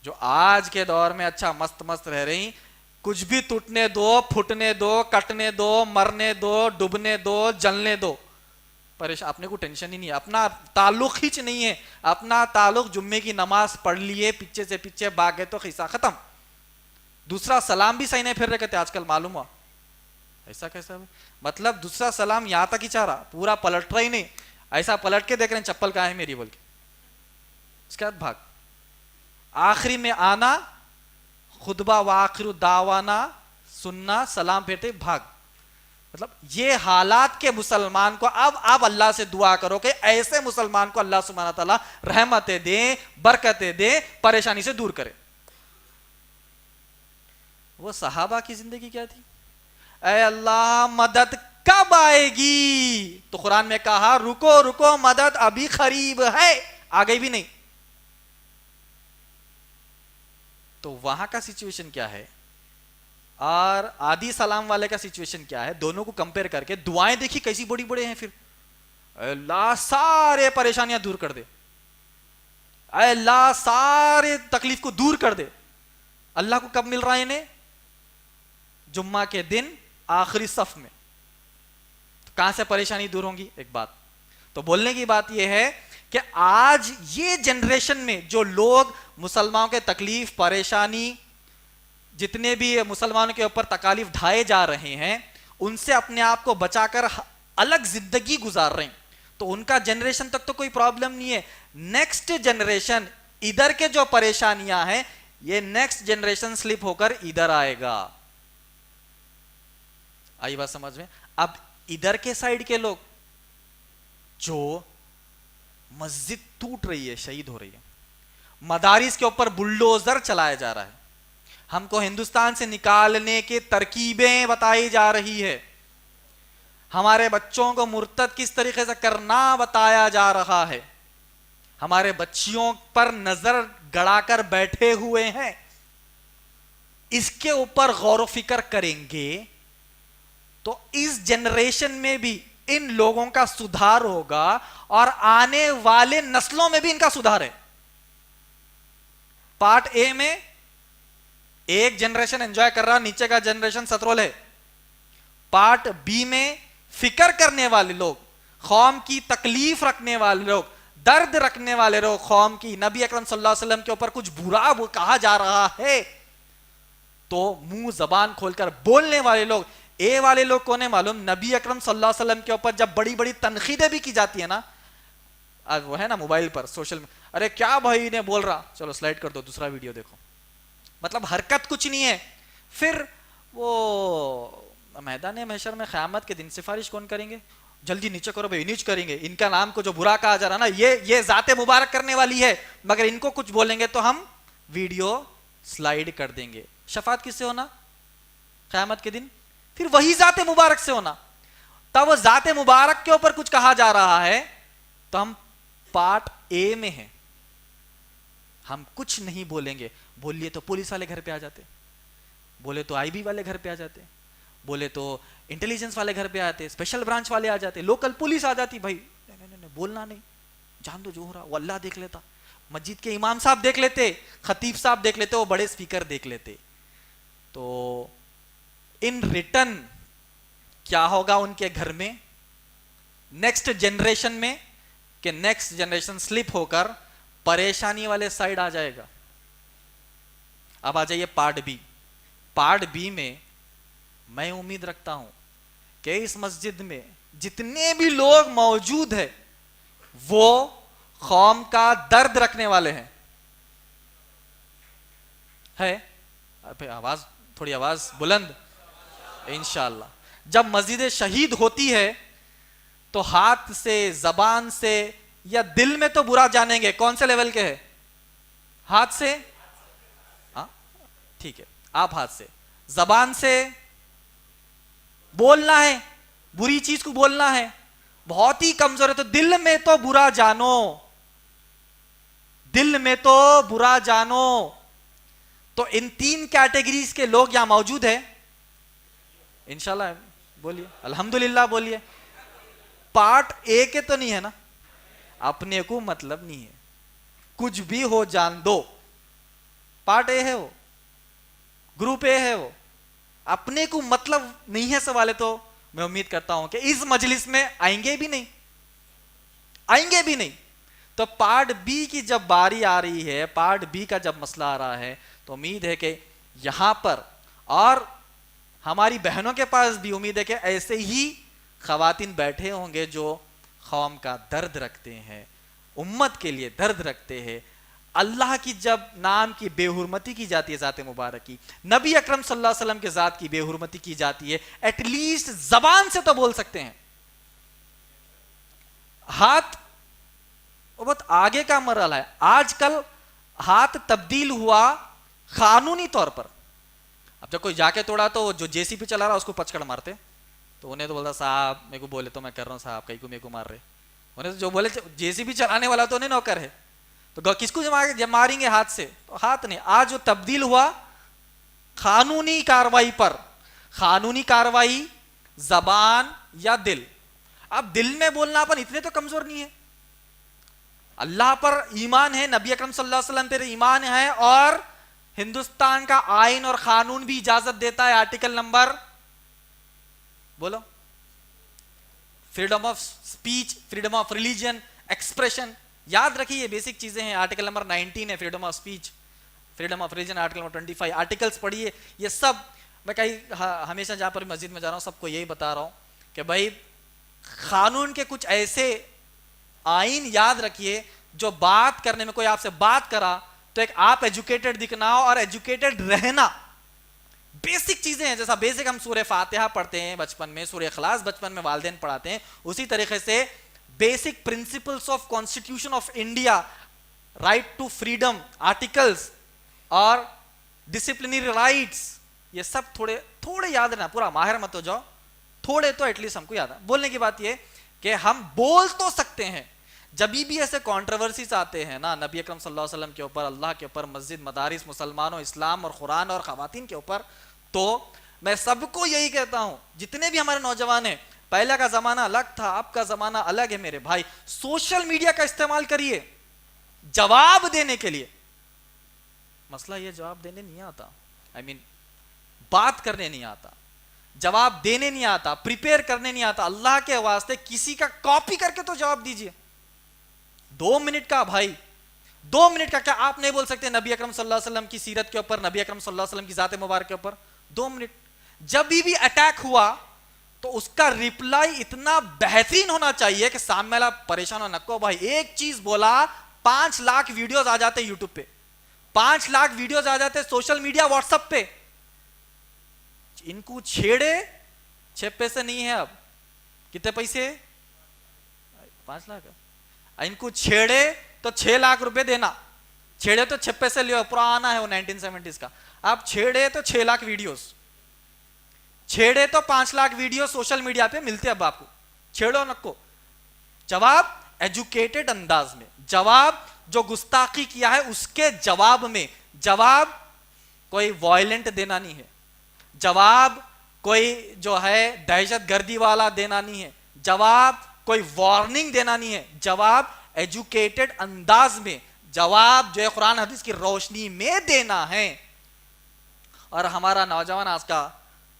جو آج کے دور میں اچھا مست رہ رہی، کچھ بھی ٹوٹنے دو، پھٹنے دو، کٹنے دو، مرنے دو، ڈوبنے دو، جلنے دو، پریشان، اپنے کو ٹینشن ہی نہیں ہے، اپنا تعلق ہی نہیں ہے. اپنا تعلق جمعے کی نماز پڑھ لیے، پیچھے سے پیچھے بھاگ گئے تو قصہ ختم. دوسرا سلام بھی صحیح نہیں پھر رہے کہتے آج کل. معلوم ہوا ایسا کیسا؟ مطلب دوسرا سلام یہاں تک ہی چاہ رہا، پورا پلٹ رہا ہی نہیں، ایسا پلٹ کے دیکھ رہے ہیں چپل کہاں ہے میری بول کے، اس کے بعد بھاگ. آخری میں آنا، خطبہ وآخر دعوانا سننا، سلام پھیرتے بھاگ. مطلب یہ حالات کے مسلمان کو اب اللہ سے دعا کرو کہ ایسے مسلمان کو اللہ سبحانہ تعالیٰ رحمتیں دے، برکتیں دے، پریشانی سے دور کرے. وہ صحابہ کی زندگی کیا تھی؟ اے اللہ مدد کب آئے گی؟ تو قرآن میں کہا رکو رکو مدد ابھی قریب ہے، آ گئی بھی نہیں. تو وہاں کا سچویشن کیا ہے اور آدی سلام والے کا سچویشن کیا ہے؟ دونوں کو کمپیئر کر کے دعائیں دیکھی کیسی بڑی بڑے ہیں. پھر اے اللہ سارے پریشانیاں دور کر دے، اے اللہ سارے تکلیف کو دور کر دے. اللہ کو کب مل رہا ہے انہیں؟ جمعہ کے دن آخری صف میں. تو کہاں سے پریشانی دور ہوں گی؟ ایک بات تو بولنے کی بات یہ ہے کہ آج یہ جنریشن میں جو لوگ مسلمانوں کے تکلیف، پریشانی، جتنے بھی مسلمانوں کے اوپر تکالیف ڈھائے جا رہے ہیں، ان سے اپنے آپ کو بچا کر الگ زندگی گزار رہے ہیں، تو ان کا جنریشن تک تو کوئی پرابلم نہیں ہے. نیکسٹ جنریشن ادھر کے جو پریشانیاں ہیں، یہ نیکسٹ جنریشن سلپ ہو کر ادھر آئے گا. آئی بات سمجھ میں؟ اب ادھر کے سائیڈ کے لوگ جو مسجد ٹوٹ رہی ہے، شہید ہو رہی ہے، مدارس کے اوپر بلڈوزر چلایا جا رہا ہے، ہم کو ہندوستان سے نکالنے کی ترکیبیں بتائی جا رہی ہے، ہمارے بچوں کو مرتد کس طریقے سے کرنا بتایا جا رہا ہے، ہمارے بچیوں پر نظر گڑا کر بیٹھے ہوئے ہیں. اس کے اوپر غور و فکر کریں گے تو اس جنریشن میں بھی ان لوگوں کا سدھار ہوگا اور آنے والے نسلوں میں بھی ان کا سدھار ہے. پارٹ اے میں ایک جنریشن انجوائے کر رہا، نیچے کا جنریشن سترول ہے. پارٹ بی میں فکر کرنے والے لوگ، قوم کی تکلیف رکھنے والے لوگ، درد رکھنے والے لوگ، قوم کی، نبی اکرم صلی اللہ علیہ وسلم کے اوپر کچھ برا کہا جا رہا ہے تو منہ زبان کھول کر بولنے والے لوگ، اے والے لوگ کون ہیں معلوم؟ نبی اکرم صلی اللہ علیہ وسلم کے اوپر جب بڑی بڑی تنقیدیں بھی کی جاتی ہیں نا، آج وہ ہے نا موبائل پر سوشل، ارے کیا بھائی نے بول رہا، چلو سلائڈ کر دو دوسرا ویڈیو دیکھو، مطلب حرکت کچھ نہیں ہے. پھر وہ میدان محشر میں قیامت کے دن سفارش کون کریں گے؟ جلدی نیچے کرو بھائی، نیچ کریں گے، ان کا نام کو جو برا کہا جا رہا نا، یہ ذات مبارک کرنے والی ہے، مگر ان کو کچھ بولیں گے تو ہم ویڈیو سلائیڈ کر دیں گے. شفاعت کس سے ہونا قیامت کے دن؟ پھر وہی ذات مبارک سے ہونا. تب وہ ذات مبارک کے اوپر کچھ کہا جا رہا ہے تو ہم پارٹ اے میں ہیں، ہم کچھ نہیں بولیں گے. بولیے تو پولیس والے گھر پہ آ جاتے، بولے تو آئی بی والے گھر پہ آ جاتے، بولے تو انٹیلیجنس والے گھر پہ آتے، اسپیشل برانچ والے آ جاتے، لوکل پولیس آ جاتی. بھائی نہیں بولنا نہیں، جان دو جو ہو رہا وہ اللہ دیکھ لیتا، مسجد کے امام صاحب دیکھ لیتے، خطیب صاحب دیکھ لیتے، وہ بڑے اسپیکر دیکھ لیتے. تو ان ریٹن کیا ہوگا ان کے گھر میں نیکسٹ جنریشن میں، کہ نیکسٹ جنریشن سلپ ہو کر پریشانی والے سائڈ آ جائے گا. اب آ جائیے پارٹ بی. پارٹ بی میں میں امید رکھتا ہوں کہ اس مسجد میں جتنے بھی لوگ موجود ہیں وہ قوم کا درد رکھنے والے ہیں. ہے آواز، تھوڑی آواز بلند. انشاءاللہ جب مسجد شہید ہوتی ہے تو ہاتھ سے، زبان سے یا دل میں تو برا جانیں گے. کون سے لیول کے ہے؟ ہاتھ سے، ہاں ٹھیک ہے، آپ ہاتھ سے، زبان سے بولنا ہے، بری چیز کو بولنا ہے، بہت ہی کمزور ہے تو دل میں تو برا جانو، دل میں تو برا جانو. تو ان تین کیٹیگریز کے لوگ یہاں موجود ہیں انشاءاللہ. بولیے الحمدللہ، بولیے. پارٹ اے کے تو نہیں ہے نا؟ اپنے کو مطلب نہیں ہے، کچھ بھی ہو جان دو. پارٹ اے ہے وہ، گروپ اے ہے وہ، اپنے کو مطلب نہیں ہے سوالے. تو میں امید کرتا ہوں کہ اس مجلس میں آئیں گے بھی نہیں، آئیں گے بھی نہیں. تو پارٹ بی کی جب باری آ رہی ہے، پارٹ بی کا جب مسئلہ آ رہا ہے، تو امید ہے کہ یہاں پر اور ہماری بہنوں کے پاس بھی امید ہے کہ ایسے ہی خواتین بیٹھے ہوں گے جو قوم کا درد رکھتے ہیں، امت کے لیے درد رکھتے ہیں. اللہ کی جب نام کی بے حرمتی کی جاتی ہے، ذات مبارک کی، نبی اکرم صلی اللہ علیہ وسلم کے ذات کی بے حرمتی کی جاتی ہے، ایٹ لیسٹ زبان سے تو بول سکتے ہیں. ہاتھ بہت آگے کا مرحلہ ہے. آج کل ہاتھ تبدیل ہوا قانونی طور پر. اب جب کوئی جا کے توڑا تو جو جے سی پی چلا رہا اس کو پچکڑ مارتے، تو انہیں تو بولتا صاحب میرے کو بولے تو میں کر رہا ہوں، صاحب کئی کو میرے کو مار رہے. انہیں تو جو بولے جے سی پی چلانے والا تو انہیں نوکر ہے، تو کس کو جب ماریں گے ہاتھ سے؟ تو ہاتھ نہیں. آج جو تبدیل ہوا قانونی کاروائی پر، قانونی کاروائی زبان یا دل. اب دل میں بولنا اپن اتنے تو کمزور نہیں ہے. اللہ پر ایمان ہے، نبی اکرم صلی اللہ علیہ وسلم پر ایمان ہے، اور ہندوستان کا آئین اور قانون بھی اجازت دیتا ہے. آرٹیکل نمبر بولو، freedom of speech, freedom of religion, expression. یاد رکھیے یہ بیسک چیزیں ہیں. آرٹیکل نمبر 19 ہے freedom of speech, freedom of religion article number 25. Articles پڑھیے. یہ سب میں ہمیشہ جہاں پر مسجد میں جا رہا ہوں سب کو یہی بتا رہا ہوں کہ بھائی قانون کے کچھ ایسے آئین یاد رکھیے جو بات کرنے میں کوئی آپ سے بات کرا تو ایک آپ ایجوکیٹڈ دکھنا اور ایجوکیٹڈ رہنا. بیسک چیزیں ہیں. جیسا بیسک ہم سورہ فاتحہ پڑھتے ہیں بچپن میں، سورہ اخلاص بچپن میں والدین پڑھاتے ہیں، اسی طریقے سے basic principles of constitution of India, right to freedom, articles اور ڈسپلنری رائٹس، یہ سب تھوڑے یاد رہنا. پورا ماہر مت ہو جاؤ، تھوڑے تو ایٹ لیسٹ ہم کو یاد ہے. بولنے کی بات یہ کہ ہم بول تو سکتے ہیں. جب بھی ایسے کانٹروورسیز آتے ہیں نا نبی اکرم صلی اللہ علیہ وسلم کے اوپر، اللہ کے اوپر، مسجد، مدارس، مسلمانوں، اسلام اور قرآن اور خواتین کے اوپر، تو میں سب کو یہی کہتا ہوں، جتنے بھی ہمارے نوجوان ہیں، پہلا کا زمانہ الگ تھا، اب کا زمانہ الگ ہے میرے بھائی. سوشل میڈیا کا استعمال کریے جواب دینے کے لیے. مسئلہ یہ جواب دینے نہیں آتا، بات کرنے نہیں آتا، جواب دینے نہیں آتا، پریپیئر کرنے نہیں آتا. اللہ کے واسطے کسی کا کاپی کر کے تو جواب دیجئے. 2 منٹ کا بھائی، 2 منٹ کا. کیا آپ نہیں بول سکتے نبی اکرم صلی اللہ علیہ وسلم کی سیرت کے اوپر، نبی اکرم صلی اللہ علیہ وسلم کی ذات مبارک کے اوپر 2 منٹ؟ جب بھی اٹیک ہوا تو اس کا ریپلائی اتنا بہترین ہونا چاہیے کہ سامنے والا پریشان ہو نکو بھائی ایک چیز بولا 5 لاکھ ویڈیوز آ جاتے یوٹیوب پہ, 5 لاکھ ویڈیوز آ جاتے سوشل میڈیا واٹس ایپ پہ. ان کو چھیڑے 6 پیسے نہیں ہے, اب کتنے پیسے 5 لاکھ, ان کو چھیڑے تو 6 لاکھ روپے دینا, چھیڑے تو 6 پیسے لیا, پرانا ہے وہ 1970s کا. آپ چھیڑے تو 6 لاکھ ویڈیوز, چھیڑے تو 5 لاکھ ویڈیو سوشل میڈیا پہ ملتے. اب آپ کو چھیڑو نکو. جواب ایجوکیٹڈ انداز میں, جواب جو گستاخی کیا ہے اس کے جواب میں, جواب کوئی وائلنٹ دینا نہیں ہے, جواب کوئی جو ہے دہشت گردی والا دینا نہیں ہے, جواب کوئی وارننگ دینا نہیں ہے, جواب ایجوکیٹڈ انداز میں, جواب جو ہے قرآن حدیث کی روشنی میں دینا ہے. اور ہمارا نوجوان, آج کا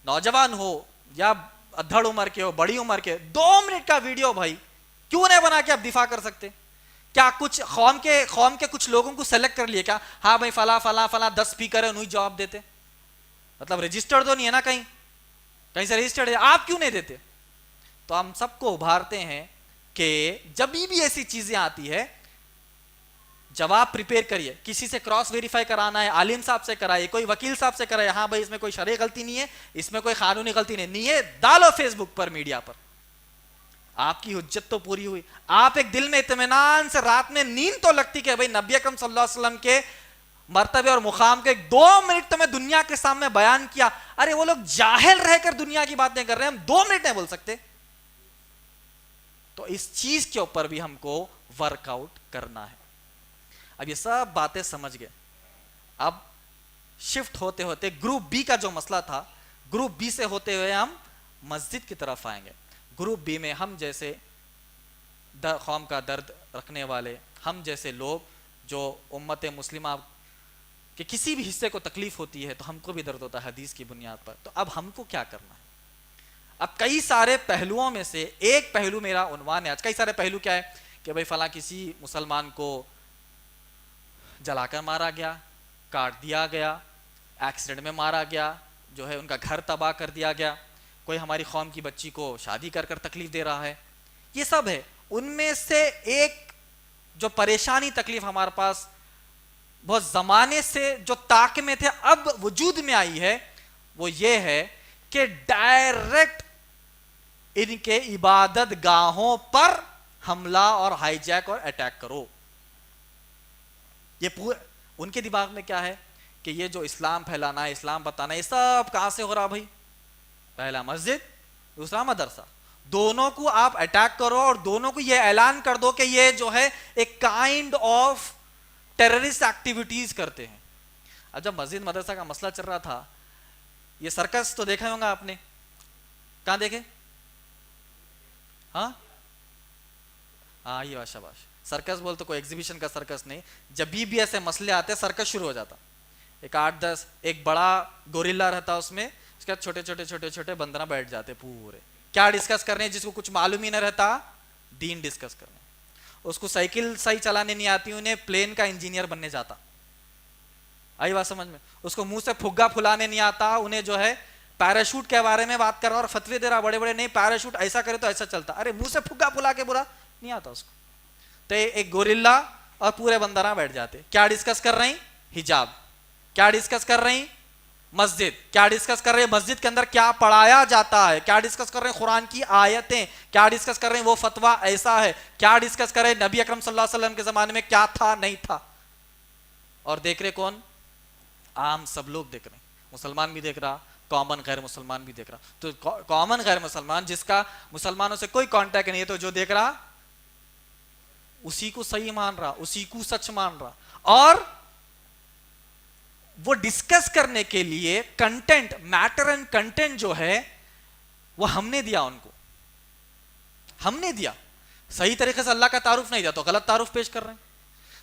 نوجوان ہو یا ادھڑ عمر کے ہو بڑی عمر کے, 2 منٹ کا ویڈیو بھائی کیوں نہیں بنا کے آپ دفاع کر سکتے؟ کیا کچھ قوم کے کچھ لوگوں کو سلیکٹ کر لیے کیا؟ ہاں بھائی فلاں فلاں فلاں 10 اسپیکر ہے, انہیں جواب دیتے. مطلب رجسٹرڈ تو نہیں ہے نا, کہیں سے رجسٹرڈ ہے, آپ کیوں نہیں دیتے؟ تو ہم سب کو ابھارتے ہیں کہ جب بھی ایسی چیزیں آتی ہے جواب پریپیئر کریے. کسی سے کراس ویریفائی کرانا ہے, عالم صاحب سے کرائیے, کوئی وکیل صاحب سے کرائیے, ہاں بھائی اس میں کوئی شرعی غلطی نہیں ہے, اس میں کوئی قانونی غلطی نہیں ہے, ڈالو فیس بک پر, میڈیا پر, آپ کی حجت تو پوری ہوئی. آپ ایک دل میں اطمینان سے رات میں نیند تو لگتی کہ بھائی نبی اکرم صلی اللہ علیہ وسلم کے مرتبے اور مقام کے 2 منٹ تو میں دنیا کے سامنے بیان کیا. ارے وہ لوگ جاہل رہ کر دنیا کی باتیں کر رہے ہیں, ہم 2 منٹ نہیں بول سکتے. تو اس چیز کے اوپر بھی ہم کو ورک آؤٹ کرنا ہے. اب یہ سب باتیں سمجھ گئے, اب شفٹ ہوتے ہوتے گروپ بی کا جو مسئلہ تھا, گروپ بی سے ہوتے ہوئے ہم مسجد کی طرف آئیں گے. گروپ بی میں ہم جیسے قوم کا درد رکھنے والے, ہم جیسے لوگ جو امت مسلمہ کے کسی بھی حصے کو تکلیف ہوتی ہے تو ہم کو بھی درد ہوتا ہے حدیث کی بنیاد پر. تو اب ہم کو کیا کرنا ہے؟ اب کئی سارے پہلوؤں میں سے ایک پہلو میرا عنوان ہے آج. کئی سارے پہلو کیا ہے کہ بھائی فلاں کسی مسلمان کو جلا کر مارا گیا, کاٹ دیا گیا, ایکسیڈنٹ میں مارا گیا, جو ہے ان کا گھر تباہ کر دیا گیا, کوئی ہماری قوم کی بچی کو شادی کر کر تکلیف دے رہا ہے. یہ سب ہے. ان میں سے ایک جو پریشانی تکلیف ہمارے پاس بہت زمانے سے جو طاق میں تھے اب وجود میں آئی ہے, وہ یہ ہے کہ ڈائریکٹ ان کے عبادت گاہوں پر حملہ اور ہائی جیک اور اٹیک کرو. یہ ان کے دماغ میں کیا ہے کہ یہ جو اسلام پھیلانا ہے, اسلام بتانا ہے, یہ سب کہاں سے ہو رہا بھائی؟ پہلا مسجد, دوسرا مدرسہ, دونوں کو آپ اٹیک کرو اور دونوں کو یہ اعلان کر دو کہ یہ جو ہے ایک کائنڈ آف ٹیررسٹ ایکٹیویٹیز کرتے ہیں. اب جب مسجد مدرسہ کا مسئلہ چل رہا تھا, یہ سرکس تو دیکھا ہوگا آپ نے, کہاں دیکھے؟ ہاں یہ شاباش. سرکس بول تو کوئی ایگزیبیشن کا سرکس نہیں, جب بھی ایسے مسئلے آتے سرکس شروع ہو جاتا. ایک 8-10 ایک بڑا گوریلا رہتا اس میں, اس کے چھوٹے چھوٹے چھوٹے چھوٹے بندرہ بیٹھ جاتے پورے. کیا ڈسکس کرنے؟ جس کو کچھ معلوم ہی نہ رہتا, دین ڈسکس کرنے. اس کو سائیکل صحیح چلانے نہیں آتی, انہیں پلین کا انجینئر بننے جاتا. آئی بات سمجھ میں؟ اس کو منہ سے پھگا پھلانے نہیں آتا, انہیں جو ہے پیراشوٹ کے بارے میں بات کر رہا اور فتوی دے رہا بڑے بڑے, نہیں پیراشوٹ ایسا کرے تو ایسا چلتا. ارے منہ سے پھگا پھلا کے برا نہیں آتا اس کو. تو ایک گوریلا اور پورے بندرہ بیٹھ جاتے. کیا ڈسکس کر رہے ہیں؟ حجاب. کیا ڈسکس کر رہے ہیں؟ مسجد. کیا ڈسکس کر رہے ہیں؟ مسجد کے اندر کیا پڑھایا جاتا ہے. کیا ڈسکس کر رہے ہیں؟ قرآن کی آیتیں. کیا ڈسکس کر رہے ہیں؟ وہ فتویٰ ایسا ہے. کیا ڈسکس کر رہے ہیں؟ نبی اکرم صلی اللہ علیہ وسلم کے زمانے میں کیا تھا نہیں تھا. اور دیکھ رہے کون؟ عام سب لوگ دیکھ رہے ہیں. مسلمان بھی دیکھ رہا, کامن غیر مسلمان بھی دیکھ رہا. تو کامن غیر مسلمان جس کا مسلمانوں سے کوئی کانٹیکٹ نہیں ہے, تو جو دیکھ رہا اسی کو صحیح مان رہا, اسی کو سچ مان رہا. اور وہ ڈسکس کرنے کے لیے کنٹینٹ, میٹر اینڈ کنٹینٹ جو ہے وہ ہم نے دیا, ان کو ہم نے دیا. صحیح طریقے سے اللہ کا تعارف نہیں دیا تو غلط تعارف پیش کر رہے ہیں.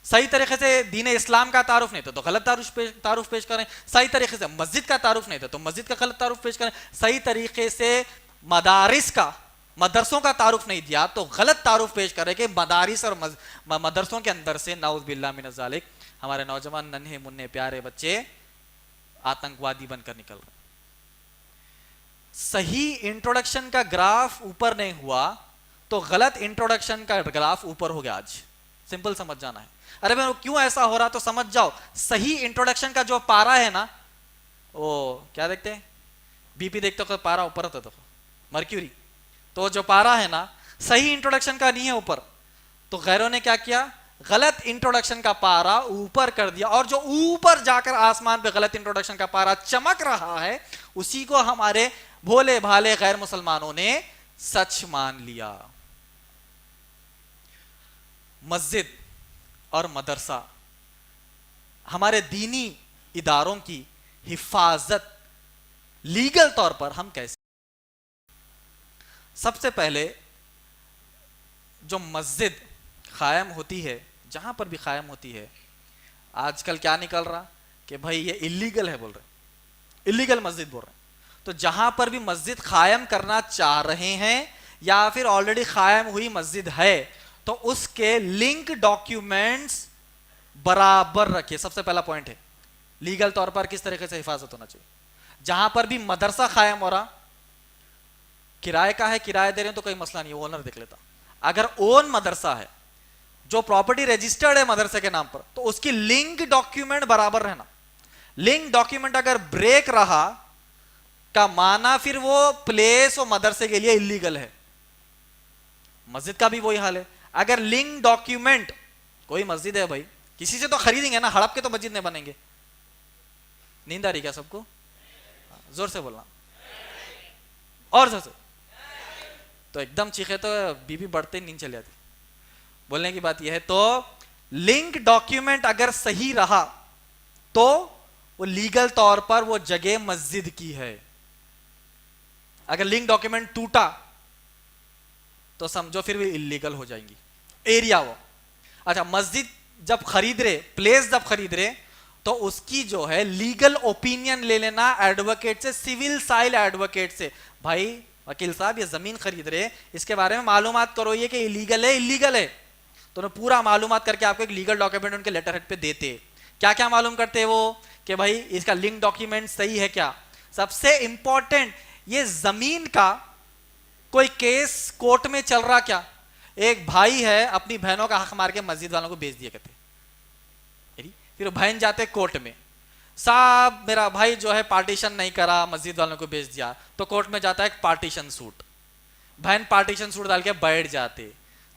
صحیح طریقے سے دین اسلام کا تعارف نہیں تھا تو غلط تعارف پیش کر رہے ہیں. صحیح طریقے سے مسجد کا تعارف نہیں تھا تو مسجد کا غلط تعارف پیش کر رہے ہیں. صحیح طریقے سے مدرسوں کا تعارف نہیں دیا تو غلط تعارف پیش کر رہے کہ مدارس اور مدرسوں کے اندر سے نعوذ باللہ من ذالک ہمارے نوجوان ننھے منھے پیارے بچے آتنکوادی بن کر نکل رہے. صحیح انٹروڈکشن کا گراف اوپر نہیں ہوا تو غلط انٹروڈکشن کا گراف اوپر ہو گیا. آج سمپل سمجھ جانا ہے. ارے میں کیوں ایسا ہو رہا تو سمجھ جاؤ. صحیح انٹروڈکشن کا جو پارا ہے نا, وہ کیا دیکھتے ہیں, بی پی دیکھتے ہو پارا اوپر ہوتا, تو مرکیوری. تو جو پارا ہے نا صحیح انٹروڈکشن کا نہیں ہے اوپر, تو غیروں نے کیا کیا, غلط انٹروڈکشن کا پارا اوپر کر دیا, اور جو اوپر جا کر آسمان پہ غلط انٹروڈکشن کا پارا چمک رہا ہے اسی کو ہمارے بھولے بھالے غیر مسلمانوں نے سچ مان لیا. مسجد اور مدرسہ ہمارے دینی اداروں کی حفاظت لیگل طور پر ہم کیسے؟ سب سے پہلے جو مسجد قائم ہوتی ہے, جہاں پر بھی قائم ہوتی ہے, آج کل کیا نکل رہا کہ بھائی یہ اللیگل ہے بول رہے, اللیگل مسجد بول رہے ہیں. تو جہاں پر بھی مسجد قائم کرنا چاہ رہے ہیں یا پھر آلریڈی قائم ہوئی مسجد ہے تو اس کے لنک ڈاکیومنٹس برابر رکھیے. سب سے پہلا پوائنٹ ہے لیگل طور پر کس طریقے سے حفاظت ہونا چاہیے. جہاں پر بھی مدرسہ قائم ہو رہا, کرائے کا ہے, کرایہ دے رہے ہیں تو کوئی مسئلہ نہیں, اونر دیکھ لیتا. اگر اون مدرسہ ہے جو پراپرٹی رجسٹرڈ ہے مدرسے کے نام پر, تو اس کی لنک ڈاکیومنٹ برابر رہنا. لنک ڈاکیومنٹ اگر بریک رہا کا معنی پھر وہ پلیس و مدرسے کے لیے اللیگل ہے. مسجد کا بھی وہی حال ہے. اگر لنک ڈاکیومنٹ, کوئی مسجد ہے بھائی, کسی سے تو خریدیں گے نا, ہڑپ کے تو مسجد نہیں بنیں گے. نیند آ رہی کیا سب کو؟ زور سے بولنا, اور زور سے. تو ایک دم چیخے تو بی پی بڑھتے نیند چلی جاتی. بولنے کی بات یہ ہے, تو لنک ڈاکیومنٹ اگر صحیح رہا تو وہ لیگل طور پر وہ جگہ مسجد کی ہے. اگر لنک ڈاکیومنٹ ٹوٹا تو سمجھو پھر بھی اللیگل ہو جائیں گی ایریا وہ. اچھا, مسجد جب خرید رہے, پلیس جب خرید رہے, تو اس کی جو ہے لیگل اوپینین لے لینا ایڈوکیٹ سے, سول سائل ایڈوکیٹ سے. بھائی وکیل صاحب یہ زمین خرید رہے, اس کے بارے میں معلومات کرو یہ کہ اللیگل ہے, اللیگل ہے. تو انہیں پورا معلومات کر کے آپ کو ایک لیگل ڈاکیومنٹ ان کے لیٹر ہیڈ پہ دیتے. کیا کیا معلوم کرتے وہ کہ بھائی اس کا لنک ڈاکیومنٹ صحیح ہے کیا. سب سے امپورٹنٹ, یہ زمین کا کوئی کیس کورٹ میں چل رہا کیا. ایک بھائی ہے اپنی بہنوں کا حق مار کے مسجد والوں کو بیچ دیا کرتے, پھر بہن جاتے کورٹ میں, صاحب میرا بھائی جو ہے پارٹیشن نہیں کرا, مسجد والوں کو بیچ دیا. تو کورٹ میں جاتا ہے ایک پارٹیشن سوٹ, بہن پارٹیشن سوٹ ڈال کے بیٹھ جاتے.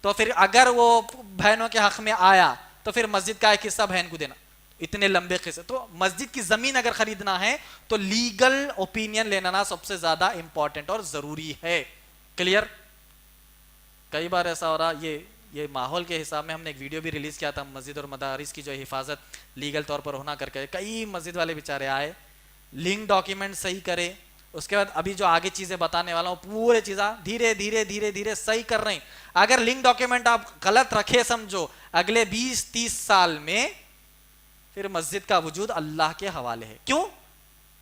تو پھر اگر وہ بہنوں کے حق میں آیا تو پھر مسجد کا ایک حصہ بہن کو دینا, اتنے لمبے قصے. تو مسجد کی زمین اگر خریدنا ہے تو لیگل اوپینین لینا سب سے زیادہ امپورٹنٹ اور ضروری ہے. کلیئر؟ کئی بار ایسا ہو رہا, یہ ماحول کے حساب میں ہم نے ایک ویڈیو بھی ریلیز کیا تھا, مسجد اور مدارس کی جو حفاظت لیگل طور پر ہونا کر کے. کئی مسجد والے بیچارے آئے, لنک ڈاکیومنٹ صحیح کرے, اس کے بعد ابھی جو آگے چیزیں بتانے والا ہوں پورے چیزیں دھیرے دھیرے دھیرے دھیرے صحیح کر رہے ہیں. اگر لنک ڈاکیومنٹ آپ غلط رکھے سمجھو, اگلے 20-30 سال میں پھر مسجد کا وجود اللہ کے حوالے ہے. کیوں؟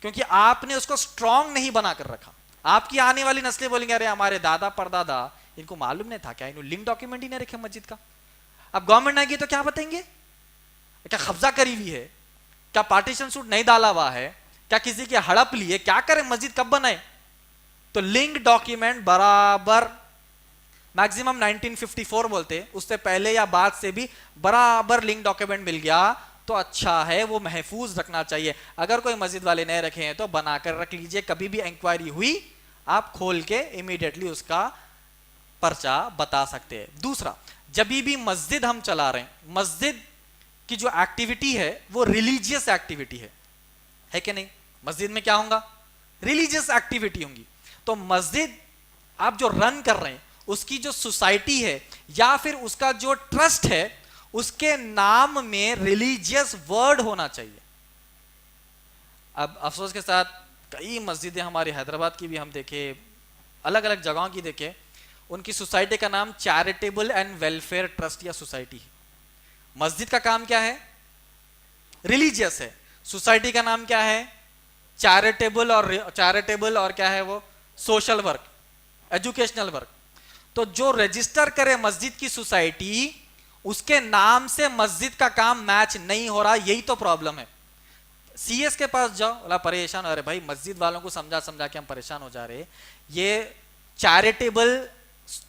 کیونکہ آپ نے اس کو اسٹرانگ نہیں بنا کر رکھا. آپ کی آنے والی نسلیں بولیں گے ارے ہمارے دادا پردادا ان کو معلوم نہیں تھا کیا, انہوں لنک ڈاکیومنٹ ہی نہیں رکھے مسجد کا. اب گورنمنٹ آئے گی تو کیا بتائیں گے, کیا قبضہ کری ہوئی ہے, کیا پارٹیشن سوٹ نہیں ڈالا ہوا ہے, کیا کسی کی ہڑپ لی ہے, کیا کریں, مسجد کب بنائے. تو لنک ڈاکیومنٹ برابر میکسیمم 1954 بولتے, اس سے پہلے یا بعد سے بھی برابر لنک ڈاکیومنٹ مل گیا تو اچھا ہے, وہ محفوظ رکھنا چاہیے. اگر کوئی مسجد والے نہیں رکھے ہیں تو بنا کر رکھ لیجئے, کبھی بھی انکوائری ہوئی آپ کھول کے امیڈیٹلی اس کا پرچہ بتا سکتے ہیں. دوسرا, جب بھی مسجد ہم چلا رہے ہیں, مسجد کی جو ایکٹیویٹی ہے وہ ریلیجیس ایکٹیویٹی ہے کہ نہیں. مسجد میں کیا ہوں گا, ریلیجیس ایکٹیویٹی ہوں گی. تو مسجد آپ جو رن کر رہے ہیں اس کی جو سوسائٹی ہے یا پھر اس کا جو ٹرسٹ ہے اس کے نام میں ریلیجیس ورڈ ہونا چاہیے. اب افسوس کے ساتھ کئی مسجدیں ہماری حیدرآباد کی بھی ہم دیکھیں, الگ الگ جگہوں کی دیکھیں, ان کی سوسائٹی کا نام چیریٹیبل اینڈ ویلفیئر ٹرسٹ یا سوسائٹی ہے. مسجد کا کام کیا ہے, ریلیجیس ہے. سوسائٹی کا نام کیا ہے, چیریٹیبل اور کیا ہے وہ, سوشل ورک, ایجوکیشنل ورک. تو جو رجسٹر کرے مسجد کی سوسائٹی, اس کے نام سے مسجد کا کام میچ نہیں ہو رہا, یہی تو پرابلم ہے. سی ایس کے پاس جاؤ، بولا پریشان ہو رہے بھائی، مسجد والوں کو سمجھا سمجھا کے ہم پریشان ہو جا رہے. یہ چیریٹیبل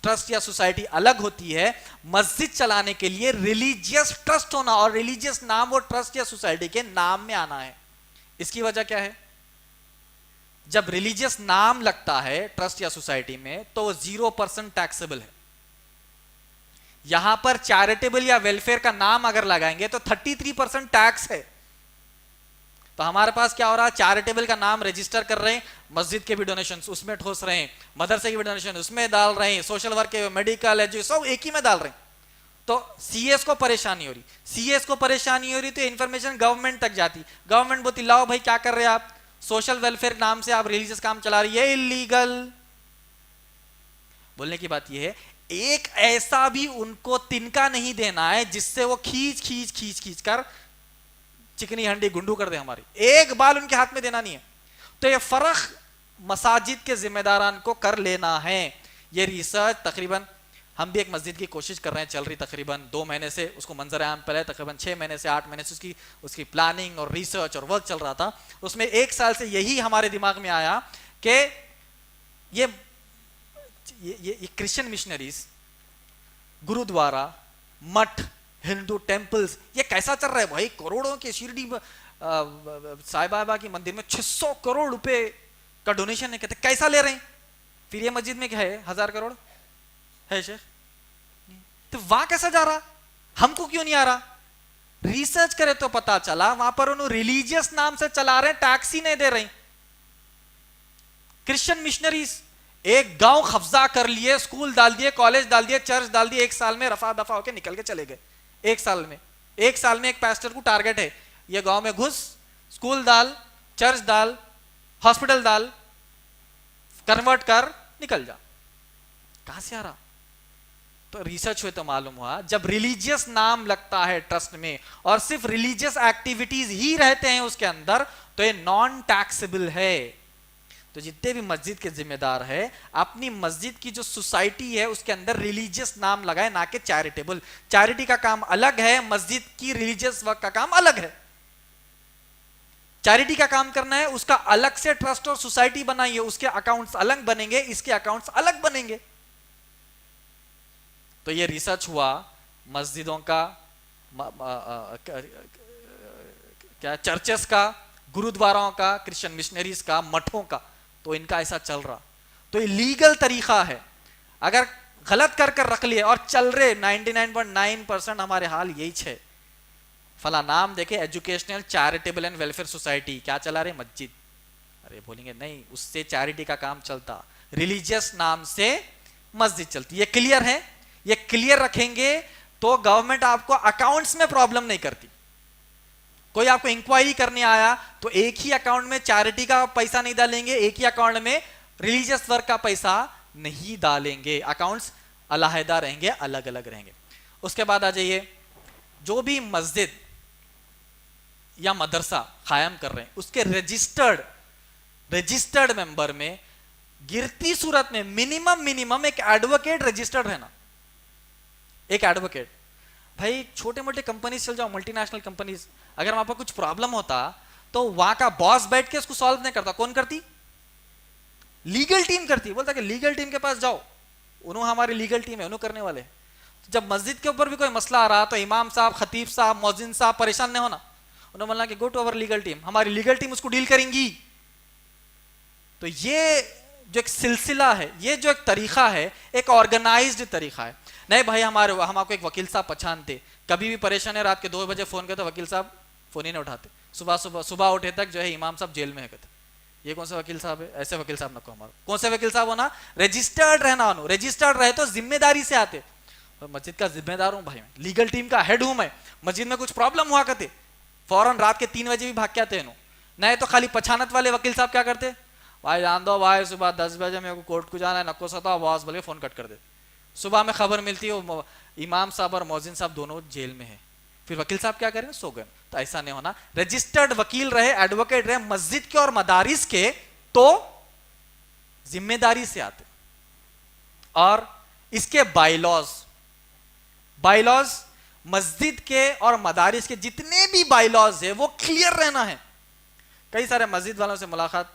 ٹرسٹ یا سوسائٹی الگ ہوتی ہے، مسجد چلانے کے لیے ریلیجیس ٹرسٹ ہونا، اور ریلیجیس نام وہ ٹرسٹ یا سوسائٹی کے نام میں آنا ہے. اس کی وجہ کیا ہے؟ جب ریلیجیس نام لگتا ہے ٹرسٹ یا سوسائٹی میں تو وہ 0% ٹیکسیبل ہے. یہاں پر چیریٹیبل یا ویلفیئر کا نام اگر لگائیں گے تو 33% ٹیکس ہے. تو ہمارے پاس کیا ہو رہا ہے؟ چیریٹیبل کا نام رجسٹر کر رہے ہیں، مسجد کے بھی ڈونیشن اس میں ٹھوس رہے ہیں، مدرسے کے بھی ڈونیشن اس میں ڈال رہے ہیں، سوشل ورک کے، میڈیکل، ایجوکیشن سب ایک ہی میں ڈال رہے ہیں. تو سی ایس کو پریشانی ہو رہی، سی ایس کو پریشانی ہو رہی تو انفارمیشن گورنمنٹ تک جاتی، گورنمنٹ بولتی لاؤ بھائی کیا کر رہے ہیں آپ، سوشل ویلفیئر نام سے آپ ریلیجیس کام چلا رہی ہے، انلیگل. بولنے کی بات یہ ہے ایک ایسا بھی ان کو تنکا نہیں دینا ہے جس سے وہ کھینچ کھینچ کھینچ کھینچ کر چکنی ہنڈی گنڈو کر دے ہماری، ایک بال ان کے ہاتھ میں دینا نہیں ہے. تو یہ فرق مساجد کے ذمہ داران کو کر لینا ہے. یہ ریسرچ تقریباً ہم بھی ایک مسجد کی کوشش کر رہے ہیں، چل رہی تقریباً 2 مہینے سے، اس کو منظر عام پہلے تقریباً 6 مہینے سے 8 مہینے سے اس کی پلاننگ اور ریسرچ اور ورک چل رہا تھا. اس میں 1 سال سے یہی ہمارے دماغ میں آیا کہ یہ کرسچن مشنریز، گرودوارا، مٹھ، ہندو ٹیمپلز، یہ کیسا چل رہا ہے بھائی؟ کروڑوں کے شیرڈی سائی بابا کی مندر میں 600 کروڑ روپے کا ڈونیشن ہے. کہتے کیسا لے رہے ہیں؟ پھر یہ مسجد میں کیا ہے 1000 کروڑ ہے شیخ، تو وہاں کیسا جا رہا؟ ہم کو کیوں نہیں آ رہا؟ ریسرچ کرے تو پتا چلا وہاں پر انہوں ریلیجیس نام سے چلا رہے ہیں، ٹیکس ہی نہیں دے رہے. کرسچن مشنریز ایک گاؤں قبضہ کر لیے، اسکول ڈال دیے، کالج ڈال دیے، چرچ ڈال دیے، 1 سال میں رفع دفع ہو کے نکل کے چلے گئے. 1 سال میں ایک پیسٹر کو ٹارگٹ ہے یہ گاؤں میں گھس، اسکول ڈال، چرچ ڈال، ہاسپٹل ڈال، کنورٹ کر، نکل جا. کہاں سے آ رہا؟ تو ریسرچ ہوئے تو معلوم ہوا جب ریلیجیس نام لگتا ہے ٹرسٹ میں اور صرف ریلیجیس ایکٹیویٹیز ہی رہتے ہیں اس کے اندر تو یہ نان ٹیکسیبل ہے. تو جتنے بھی مسجد کے ذمہ دار ہے اپنی مسجد کی جو سوسائٹی ہے اس کے اندر ریلیجیس نام لگائے، نہ کہ چیریٹیبل. چیریٹی کا کام الگ ہے، مسجد کی ریلیجیس ورک کا کام الگ ہے. چیریٹی کا کام کرنا ہے، اس کا الگ سے ٹرسٹ اور سوسائٹی بنائیے، اس کے اکاؤنٹس الگ بنیں گے، اس کے اکاؤنٹس الگ بنیں گے. تو یہ ریسرچ ہوا مسجدوں کا، کیا چرچز کا، گرودواراؤں کا، کرسچن مشنریز کا، مٹھوں کا، تو ان کا ایسا چل رہا. تو یہ لیگل طریقہ ہے. اگر غلط کر رکھ لیے اور چل رہے 99.9% ہمارے حال یہی ہے. فلاں نام دیکھے educational charitable and welfare society, کیا چلا رہے؟ مسجد. ارے بولیں گے نہیں، اس سے چیریٹی کا کام چلتا، ریلیجیس نام سے مسجد چلتی. یہ کلیئر ہے؟ یہ کلیئر رکھیں گے تو گورنمنٹ آپ کو اکاؤنٹس میں پرابلم نہیں کرتی. کوئی آپ کو انکوائری کرنے آیا تو ایک ہی اکاؤنٹ میں چیریٹی کا پیسہ نہیں ڈالیں گے، ایک ہی اکاؤنٹ میں ریلیجیس ورک کا پیسہ نہیں ڈالیں گے. اکاؤنٹس علیحدہ رہیں گے، الگ الگ رہیں گے. اس کے بعد آ جائیے، جو بھی مسجد یا مدرسہ قائم کر رہے ہیں اس کے رجسٹرڈ ممبر میں گرتی صورت میں منیمم ایک ایڈوکیٹ رجسٹرڈ رہنا. ایک ایڈوکیٹ. بھائی چھوٹے موٹے کمپنیز چل جاؤ، ملٹی نیشنل کمپنیز، اگر وہاں پر کچھ پرابلم ہوتا تو وہاں کا باس بیٹھ کے اس کو سالو نہیں کرتا. کون کرتی؟ لیگل ٹیم کرتی. بولتا کہ لیگل ٹیم کے پاس جاؤ، انہوں ہماری لیگل ٹیم ہے، انہوں کرنے والے. جب مسجد کے اوپر بھی کوئی مسئلہ آ رہا تو امام صاحب، خطیب صاحب، مؤذن صاحب پریشان نہیں ہونا. انہوں نے بولا کہ go to over legal team, ہماری لیگل ٹیم اس کو ڈیل کریں گی. تو یہ جو ایک سلسلہ ہے، یہ جو ایک طریقہ ہے، ایک آرگنائزڈ طریقہ ہے. نہیں بھائی ہم آپ کو ایک وکیل صاحب پہچانتے، کبھی بھی پریشان ہے، رات کے 2 بجے فون کرتے، وکیل صاحب فون ہی نہیں اٹھاتے. صبح اٹھے تک جو ہے امام صاحب جیل میں ہے. کہتے یہ کون سا وکیل صاحب ہے؟ ایسے وکیل صاحب نہ کو ہمارا. کون سے وکیل صاحب ہونا؟ رجسٹرڈ رہنا. رجسٹرڈ رہے تو ذمہ داری سے آتے. مسجد کا ذمہ دار ہوں بھائی، میں لیگل ٹیم کا ہیڈ ہوں میں. مسجد میں کچھ پرابلم ہوا کرتے فوراً رات کے 3 بجے بھی بھاگ کے آتے ہیں. نہیں تو خالی پچھانت والے وکیل صاحب کیا کرتے؟ بھائی جان دو بھائی، صبح 10 بجے میرے کو کورٹ کو جانا ہے، نکو ستا آواز بولے فون کٹ کر دے. صبح میں خبر ملتی ہے امام صاحب اور مؤذن صاحب دونوں جیل میں ہیں. پھر وکیل صاحب کیا کریں؟ سو گئے. تو ایسا نہیں ہونا. رجسٹرڈ وکیل رہے، ایڈوکیٹ رہے مسجد کے اور مدارس کے، تو ذمہ داری سے آتے. اور اس کے بائی لاز مسجد کے اور مدارس کے جتنے بھی بائی لاز ہے وہ کلیئر رہنا ہے. کئی سارے مسجد والوں سے ملاقات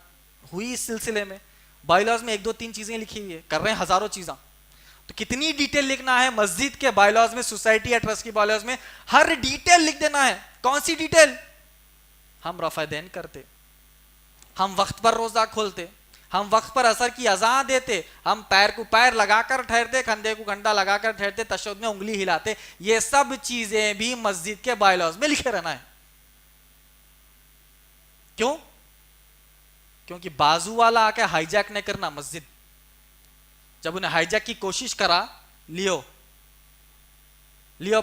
ہوئی اس سلسلے میں. بائی لاز میں 1 2 3 چیزیں لکھی ہوئی ہے, کر رہے ہیں ہزاروں چیزیں. تو کتنی ڈیٹیل لکھنا ہے مسجد کے بائی لاز میں, سوسائٹی یا ٹرسٹ کی بائی لاز میں, ہر ڈیٹیل لکھ دینا ہے. کون سی ڈیٹیل؟ ہم رفع دین کرتے, ہم وقت پر روزہ کھولتے, ہم وقت پر عصر کی اذان دیتے, ہم پیر کو پیر لگا کر ٹھہرتے, کندھے کو کندھا لگا کر ٹھہرتے, تشہد میں انگلی ہلاتے. یہ سب چیزیں بھی مسجد کے بائی لاز میں لکھے رہنا ہے. کیوں؟ کیونکہ بازو والا آ کے ہائی جیک نہیں کرنا مسجد. جب انہیں ہائی جیک کی کوشش کرا, لیو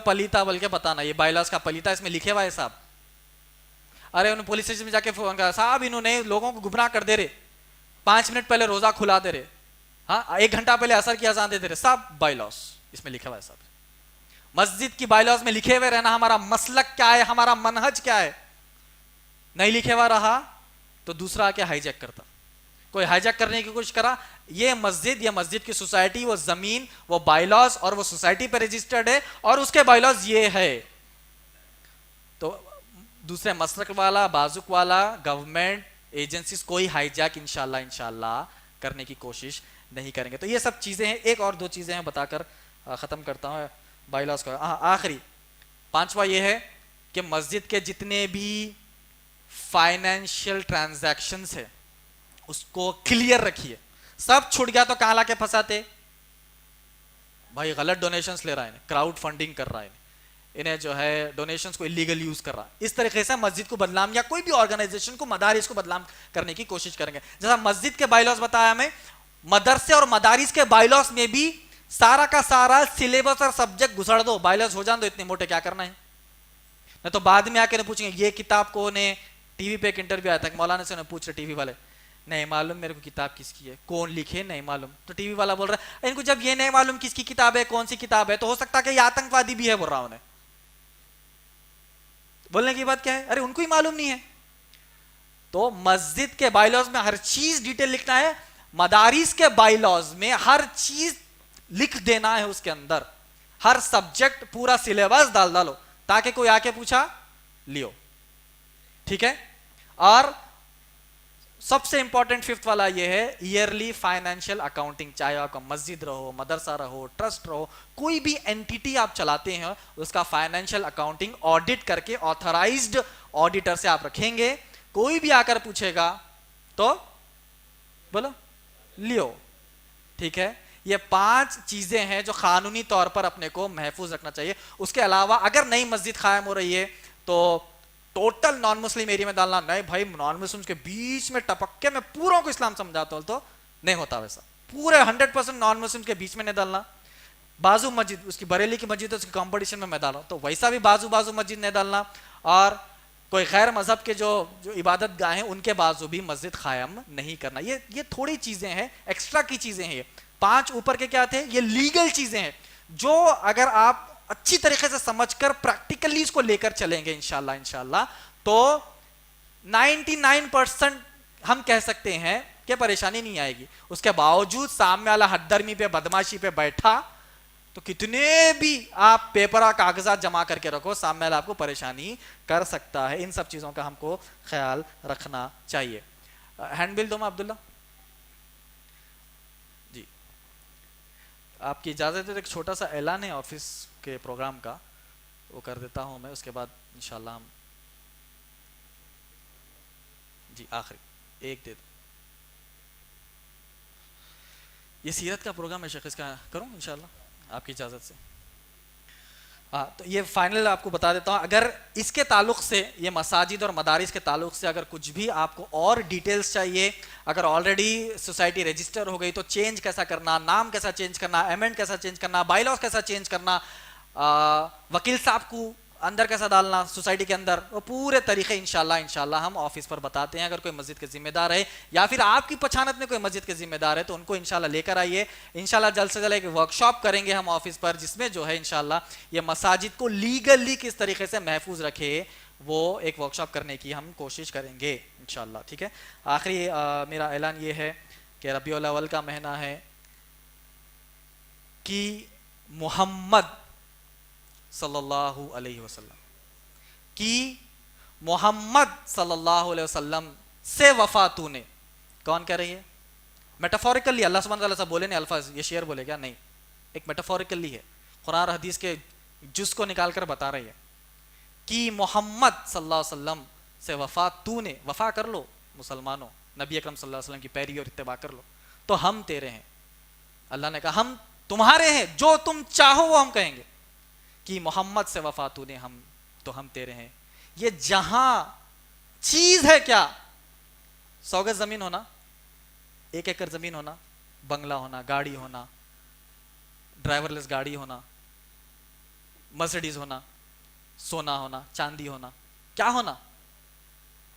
پلیتا بول کے بتانا یہ بائی لاز کا پلیتا, اس میں لکھے ہوا ہے صاحب. ارے انہوں پولیس اسٹیشن میں جا کے فون کرا, صاحب انہوں نے لوگوں کو گمراہ کر دے رہے, 5 منٹ پہلے روزہ کھلا دے رہے, ہاں 1 گھنٹہ پہلے عصر کی اذان دے دے رہے, صاحب بائی لاز اس میں لکھا ہوا ہے صاحب. مسجد کی بائی لاز میں لکھے ہوئے رہنا ہمارا مسلک کیا ہے, ہمارا منہج کیا ہے. نہیں لکھے ہوا رہا تو دوسرا آ کے ہائی جیک کرتا, کوئی ہائی جیک کرنے کی کوشش کرا. یہ مسجد کی سوسائٹی, وہ زمین, وہ بائی لاز اور وہ سوسائٹی پہ رجسٹرڈ ہے, اور اس کے بائی لاز یہ ہے. تو دوسرے مسلک والا, بازوک والا, گورنمنٹ ایجنسیز کوئی ہائی جیک انشاءاللہ کرنے کی کوشش نہیں کریں گے. تو یہ سب چیزیں ہیں. 1 اور 2 چیزیں ہیں بتا کر ختم کرتا ہوں بائی لاز کا. آخری 5واں یہ ہے کہ مسجد کے جتنے بھی فائنینشیل ٹرانزیکشنز ہے اس کو کلیئر رکھیے. سب چھوٹ گیا تو کہاں لا کے پھنساتے بھائی, غلط ڈونیشنز لے رہا ہے, کراؤڈ فنڈنگ کر رہا ہے, انہیں جو ہے ڈونیشنز کو ایلیگل یوز کر رہا. اس طریقے سے مسجد کو بدنام, یا کوئی بھی آرگنائزیشن کو, مدارس کو بدنام کرنے کی کوشش کریں گے. جیسا مسجد کے بائی لاز بتایا میں, مدرسے اور مدارس کے بائی لاز میں بھی سارا کا سارا سلیبس اور سبجیکٹ گھسڑ دو, بائی لاز ہو جان دو اتنے موٹے, کیا کرنا ہے. نہیں تو بعد میں آ کے پوچھیں گے یہ کتاب کو نے ٹی وی پہ ایک انٹرویو آیا تھا, مولانا سے پوچھ رہے ٹی وی والے, نہیں معلوم میرے کو کتاب کس کی ہے, کون لکھے نہیں معلوم. تو ٹی وی والا بول رہا ہے ان کو جب یہ نہیں معلوم کس کی کتاب ہے, کون سی کتاب ہے, تو ہو سکتا ہے کہ یہ آتنکوادی بھی ہے, بول رہا ہوں. بولنے کی بات کیا ہے, ارے ان کو ہی معلوم نہیں ہے. تو مسجد کے بائی لاز میں ہر چیز ڈیٹیل لکھنا ہے, مدارس کے بائی لاز میں ہر چیز لکھ دینا ہے, اس کے اندر ہر سبجیکٹ پورا سلیبس ڈالو تاکہ کوئی آ کے پوچھا لیو. ٹھیک ہے. اور سب سے امپورٹنٹ 5th والا یہ ہے ایئرلی فائنینشیل اکاؤنٹنگ. چاہے آپ کا مسجد رہو, مدرسہ رہو, ٹرسٹ رہو, کوئی بھی اینٹیٹی آپ چلاتے ہیں, اس کا فائنینشیل اکاؤنٹنگ آڈٹ کر کے آتھرائزڈ آڈیٹر سے آپ رکھیں گے. کوئی بھی آ کر پوچھے گا تو بولو لیو. ٹھیک ہے. یہ 5 چیزیں ہیں جو قانونی طور پر اپنے کو محفوظ رکھنا چاہیے. اس کے علاوہ اگر نئی مسجد قائم ہو رہی ہے تو ٹوٹل نان مسلم ایریا میں ڈالنا نہیں بھائی, نان مسلم کے بیچ میں ٹپک کے میں پوروں کو اسلام سمجھاتا ہوں, تو نہیں ہوتا ویسا. پورے 100% نان مسلم کے بیچ میں نہیں ڈالنا. بازو مسجد, اس کی بریلی کی مسجد ہے, اس کی کمپٹیشن میں ڈالوں تو ویسا بھی بازو مسجد نہیں ڈالنا. اور کوئی غیر مذہب کے جو عبادت گاہ ہیں ان کے بازو بھی مسجد قائم نہیں کرنا. یہ تھوڑی چیزیں ہیں, ایکسٹرا کی چیزیں ہیں. یہ 5 اوپر کے کیا تھے, یہ لیگل چیزیں ہیں جو اگر آپ اچھی طریقے سے سمجھ کر پریکٹیکلی اس کو لے کر چلیں گے انشاءاللہ تو 99% ہم کہہ سکتے ہیں کہ پریشانی نہیں آئے گی. اس کے باوجود سامنے والا حد درمی پہ, بدماشی پہ بیٹھا تو کتنے بھی آپ پیپر اور کاغذات جمع کر کے رکھو, سامنے والا آپ کو پریشانی کر سکتا ہے. ان سب چیزوں کا ہم کو خیال رکھنا چاہیے. ہینڈ بل دو میں عبداللہ جی, آپ کی اجازت ہے. ایک چھوٹا سا اعلان ہے آفس کے پروگرام کا, وہ کر دیتا ہوں میں, اس کے بعد انشاءاللہ ہم جی آخری ایک دے دو. یہ سیرت کا پروگرام ہے شیخ, اس کا کروں انشاءاللہ آپ کی اجازت سے. ہاں تو یہ فائنل آپ کو بتا دیتا ہوں. اگر اس کے تعلق سے, یہ مساجد اور مدارس کے تعلق سے اگر کچھ بھی آپ کو اور ڈیٹیلز چاہیے, اگر آلریڈی سوسائٹی رجسٹر ہو گئی تو چینج کیسا کرنا, نام کیسا چینج کرنا, ایمنڈ کیسا چینج کرنا, بائی لاز کیسا چینج کرنا, وکیل صاحب کو اندر کیسا ڈالنا سوسائٹی کے اندر, وہ پورے طریقے انشاءاللہ ہم آفس پر بتاتے ہیں. اگر کوئی مسجد کے ذمہ دار ہے یا پھر آپ کی پہچانت میں کوئی مسجد کے ذمہ دار ہے تو ان کو انشاءاللہ لے کر آئیے. انشاءاللہ جلد سے جلد ایک ورکشاپ کریں گے ہم آفس پر, جس میں جو ہے انشاءاللہ یہ مساجد کو لیگلی کس طریقے سے محفوظ رکھے, وہ ایک ورکشاپ کرنے کی ہم کوشش کریں گے انشاءاللہ. ٹھیک ہے. آخری میرا اعلان یہ ہے کہ ربیع الاول کا مہینہ ہے کہ محمد صلی اللہ علیہ وسلم سے وفا تو نے. کون کہہ رہی ہے؟ میٹافوریکلی اللہ سبحانہ تعالیٰ سے بولے نہیں الفاظ، یہ شعر بولے کیا؟ نہیں، ایک میٹافوریکلی ہے، قرآن اور حدیث کے جز کو نکال کر بتا رہی ہے کہ محمد صلی اللہ علیہ وسلم سے وفا تو نے، وفا کر لو مسلمانوں، نبی اکرم صلی اللہ علیہ وسلم کی پیروی اور اتباع کر لو تو ہم تیرے ہیں. اللہ نے کہا ہم تمہارے ہیں، جو تم چاہو وہ ہم کہیں گے. کہ محمد سے وفا تو نے، ہم تو ہم تیرے ہیں. یہ جہاں چیز ہے کیا؟ 100 گز زمین ہونا، 1 ایکڑ زمین ہونا، بنگلہ ہونا، گاڑی ہونا، ڈرائیور لیس گاڑی ہونا، مرسیڈیز ہونا، سونا ہونا، چاندی ہونا، کیا ہونا؟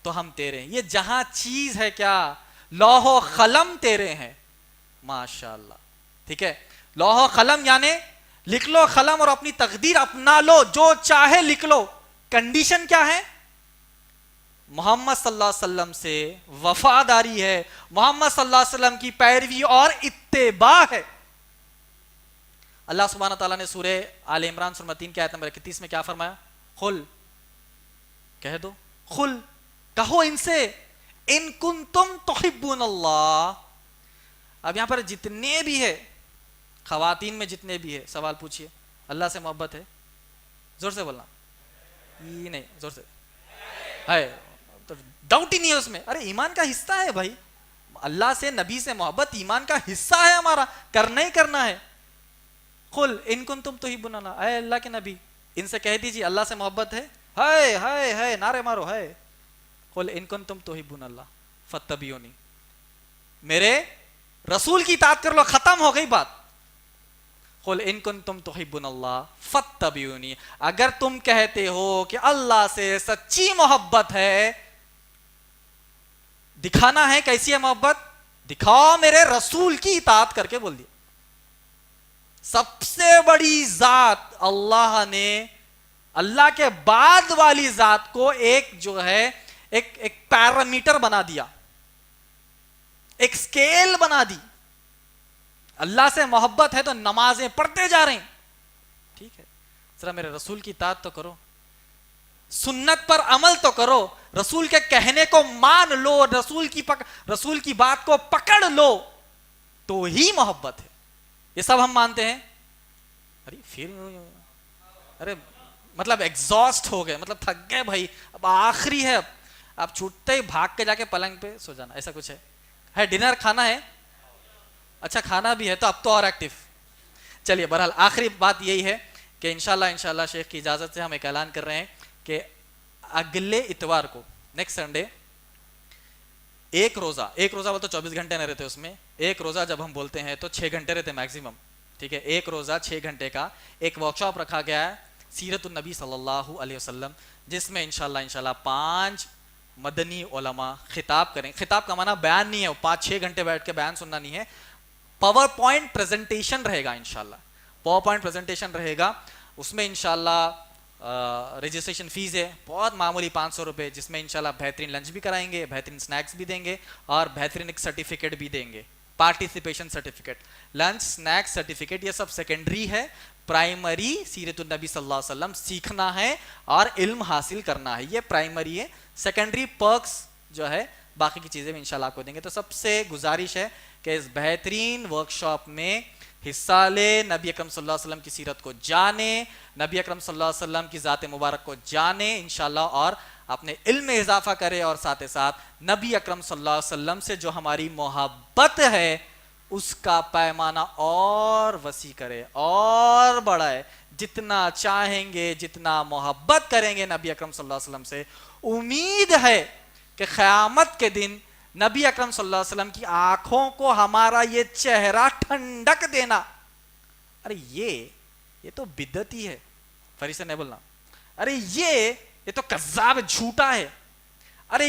تو ہم تیرے ہیں. یہ جہاں چیز ہے کیا؟ لوح و قلم تیرے ہیں. ماشاء اللہ. ٹھیک ہے، لوح و قلم یعنی لکھ لو قلم اور اپنی تقدیر اپنا لو، جو چاہے لکھ لو. کنڈیشن کیا ہے؟ محمد صلی اللہ علیہ وسلم سے وفاداری ہے، محمد صلی اللہ علیہ وسلم کی پیروی اور اتباع ہے. اللہ سبحانہ تعالیٰ نے سورہ آل عمران سورہ 3 کی آیت نمبر 31 میں کیا فرمایا؟ قل، کہہ دو، قل، کہو ان سے، ان کنتم تحبون اللہ. اب یہاں پر جتنے بھی ہے خواتین میں جتنے بھی ہے سوال پوچھئے، اللہ سے محبت ہے؟ زور سے بولنا. یہ نہیں، زور سے ہے، ڈاؤٹ ہی نہیں ہے اس میں. ارے ایمان کا حصہ ہے بھائی، اللہ سے نبی سے محبت ایمان کا حصہ ہے ہمارا، کرنا ہی کرنا ہے. قل ان کنتم تحبون اللہ، اے اللہ کے نبی ان سے کہہ دیجیے اللہ سے محبت ہے. ہائے ہائے ہائے، نعرے مارو ہے. قل ان کنتم تحبون اللہ فاتبعونی، میرے رسول کی اطاعت کر لو، ختم ہو گئی بات. قل ان کنتم تحبون اللہ فاتبعونی، اگر تم کہتے ہو کہ اللہ سے سچی محبت ہے، دکھانا ہے کیسی ہے محبت، دکھاؤ میرے رسول کی اطاعت کر کے. بول دیا سب سے بڑی ذات اللہ نے اللہ کے بعد والی ذات کو ایک جو ہے ایک پیرامیٹر بنا دیا، ایک سکیل بنا دی. اللہ سے محبت ہے تو نمازیں پڑھتے جا رہے ہیں، ٹھیک ہے، ذرا میرے رسول کی اطاعت تو کرو، سنت پر عمل تو کرو، رسول کے کہنے کو مان لو، رسول کی بات کو پکڑ لو، تو ہی محبت ہے. یہ سب ہم مانتے ہیں. ارے مطلب ایگزاسٹ ہو گئے، مطلب تھک گئے بھائی، اب آخری ہے، اب آپ چھوٹتے ہی بھاگ کے جا کے پلنگ پہ سو جانا، ایسا کچھ ہے؟ ڈنر کھانا ہے؟ اچھا کھانا بھی ہے تو اب تو اور ایکٹیو. چلیے بہرحال آخری بات یہی ہے کہ انشاءاللہ شیخ کی اجازت سے ہم ایک اعلان کر رہے ہیں کہ اگلے اتوار کو، نیکسٹ سنڈے، ایک روزہ بولتے 24 گھنٹے نہ رہتے اس میں، ایک روزہ جب ہم بولتے ہیں تو 6 گھنٹے رہتے میکسیمم. ٹھیک ہے، ایک روزہ 6 گھنٹے کا ایک ورکشاپ رکھا گیا ہے سیرت النبی صلی اللہ علیہ وسلم، جس میں انشاءاللہ 5 مدنی علماء خطاب کریں. خطاب کا معنی بیان نہیں ہے، 5-6 گھنٹے بیٹھ کے بیان سننا نہیں ہے، پاور پوائنٹ پریزنٹیشن رہے گا. انشاءاللہ پاور پوائنٹ پریزنٹیشن رہے گا. اس میں انشاءاللہ رجسٹریشن فیس ہے بہت معمولی 500 روپے، جس میں انشاءاللہ بہترین لنچ بھی کرائیں گے، بہترین سنیکس بھی دیں گے اور بہترین ایک سرٹیفکیٹ بھی دیں گے، participation certificate. Lunch snacks certificate یہ سب سیکنڈری ہے، پرائمری سیرت النبی صلی اللہ علیہ وسلم سیکھنا ہے اور علم حاصل کرنا ہے، یہ پرائمری ہے. سیکنڈری پرکس جو ہے باقی کی چیزیں بھی انشاءاللہ آپ کو دیں گے. تو سب سے گزارش ہے کہ اس بہترین ورکشاپ میں حصہ لے، نبی اکرم صلی اللہ علیہ وسلم کی سیرت کو جانے، نبی اکرم صلی اللہ علیہ وسلم کی ذات مبارک کو جانے انشاءاللہ، اور اپنے علم میں اضافہ کرے، اور ساتھ ساتھ نبی اکرم صلی اللہ علیہ وسلم سے جو ہماری محبت ہے اس کا پیمانہ اور وسیع کرے اور بڑھائے. جتنا چاہیں گے، جتنا محبت کریں گے نبی اکرم صلی اللہ علیہ وسلم سے، امید ہے کہ قیامت کے دن نبی اکرم صلی اللہ علیہ وسلم کی آنکھوں کو ہمارا یہ چہرہ ٹھنڈک دینا. ارے یہ تو بدعتی ہے، فریض سے نہیں بولنا. ارے یہ تو کذاب جھوٹا ہے. ارے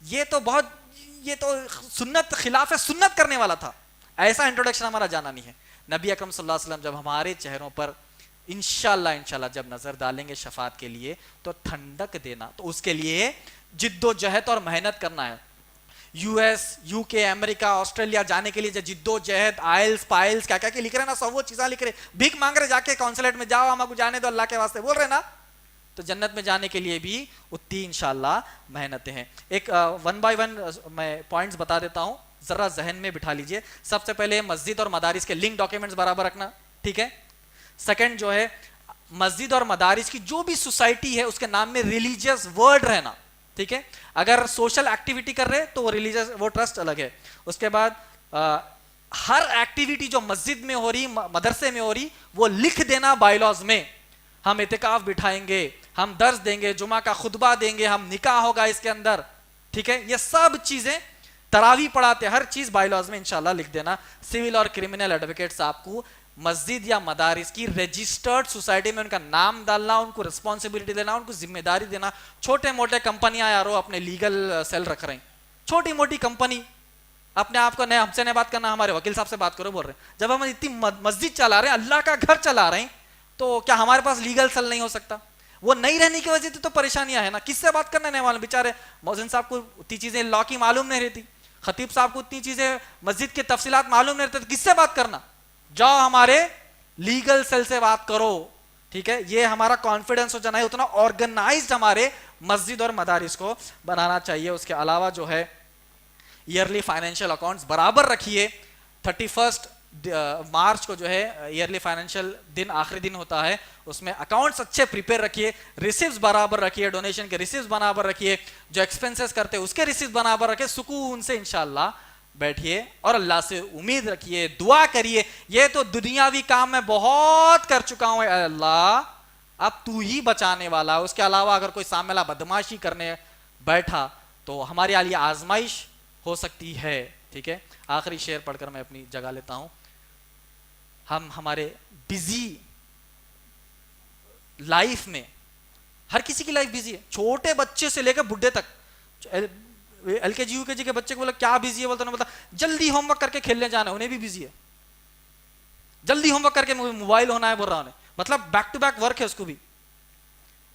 یہ تو سنت خلاف سنت کرنے والا تھا. ایسا انٹروڈکشن ہمارا جانا نہیں ہے. نبی اکرم صلی اللہ علیہ وسلم جب ہمارے چہروں پر انشاءاللہ جب نظر ڈالیں گے شفاعت کے لیے تو ٹھنڈک دینا، تو اس کے لیے جد و جہد اور محنت کرنا ہے. US UK امریکہ آسٹریلیا جانے کے لیے جد و جہد، آئلس پائلس کیا کیا لکھ رہے نا، سب وہ چیزیں لکھ رہے، بھیک مانگ رہے، جا کے کونسلیٹ میں جاؤ ہم کو جانے دو اللہ کے واسطے بول رہے نا. تو جنت میں جانے کے لیے بھی اتنی انشاءاللہ محنتیں ہیں. ایک ون بائی ون میں پوائنٹس بتا دیتا ہوں, ذرا ذہن میں بٹھا لیجئے. سب سے پہلے مسجد اور مدارس کے لنک ڈاکیومنٹس برابر رکھنا, ٹھیک ہے. سیکنڈ جو ہے مسجد اور مدارس کی جو بھی سوسائٹی ہے اس کے نام میں ریلیجیس ورڈ رہنا, ٹھیک ہے. اگر سوشل ایکٹیویٹی کر رہے تو وہ ریلیجیس وہ ٹرسٹ الگ ہے. اس کے بعد ہر ایکٹیویٹی جو مسجد میں ہو رہی مدرسے میں ہو رہی وہ لکھ دینا بائی لاز میں. ہم اعتکاف بٹھائیں گے, ہم درس دیں گے, جمعہ کا خطبہ دیں گے, ہم نکاح ہوگا اس کے اندر, ٹھیک ہے. یہ سب چیزیں تراویح پڑھاتے ہر چیز بائی لاز میں انشاءاللہ لکھ دینا. سول اور کرمنل ایڈوکیٹ صاحب کو مسجد یا مدارس کی رجسٹرڈ سوسائٹی میں ان کا نام ڈالنا, ان کو رسپانسبلٹی دینا, ان کو ذمہ داری دینا. چھوٹے موٹے کمپنیاں یارو اپنے لیگل سیل رکھ رہے ہیں, چھوٹی موٹی کمپنی, اپنے آپ کو ہم سے نہیں بات کرنا, ہمارے وکیل صاحب سے بات کرو بول رہے ہیں. جب ہم اتنی مسجد چلا رہے ہیں, اللہ کا گھر چلا رہے ہیں, تو کیا ہمارے پاس لیگل سیل نہیں ہو سکتا؟ وہ نہیں رہنے کی وجہ سے تو پریشانیاں ہیں نا. کس سے بات کرنا نہیں معلوم, بیچارے مؤذن صاحب کو اتنی چیزیں لا کی معلوم نہیں رہتی, خطیب صاحب کو اتنی چیزیں مسجد کی تفصیلات معلوم نہیں رہتی, تو کس سے بات کرنا؟ جاؤ ہمارے لیگل سیل سے بات کرو, ٹھیک ہے. یہ ہمارا کانفیڈنس ہو جانا ہے, اتنا آرگنائزڈ ہمارے مسجد اور مدارس کو بنانا چاہیے. اس کے علاوہ جو ہے ایئرلی فائنینشیل اکاؤنٹس برابر رکھیے. 31 مارچ کو جو ہے ایئرلی فائنینشیل دن آخری دن ہوتا ہے, اس میں اکاؤنٹس اچھے پریپیئر رکھیے, ریسیپٹس برابر رکھیے, ڈونیشن کے ریسیپٹس برابر رکھیے, جو ایکسپینسز کرتے اس کے ریسیپٹس برابر رکھیے. سکون سے انشاءاللہ بیٹھیے اور اللہ سے امید رکھیے, دعا کریے. یہ تو دنیاوی کام میں بہت کر چکا ہوں, اے اللہ اب تو ہی بچانے والا. اس کے علاوہ اگر کوئی سامنے والا بدماشی کرنے بیٹھا تو ہمارے لیے آزمائش ہو سکتی ہے, ٹھیک ہے. آخری شعر پڑھ کر میں اپنی جگہ لیتا ہوں. ہم ہمارے بزی لائف میں, ہر کسی کی لائف بزی ہے, چھوٹے بچے سے لے کے بڈھے تک. ایل کے جی یو کے جی کے بچے کو بولا کیا بزی ہے, بولتا انہوں نے بولا جلدی ہوم ورک کر کے کھیلنے جانا ہے, انہیں بھی بزی ہے. جلدی ہوم ورک کر کے موبائل ہونا ہے بول رہا انہیں, مطلب بیک ٹو بیک ورک ہے اس کو بھی.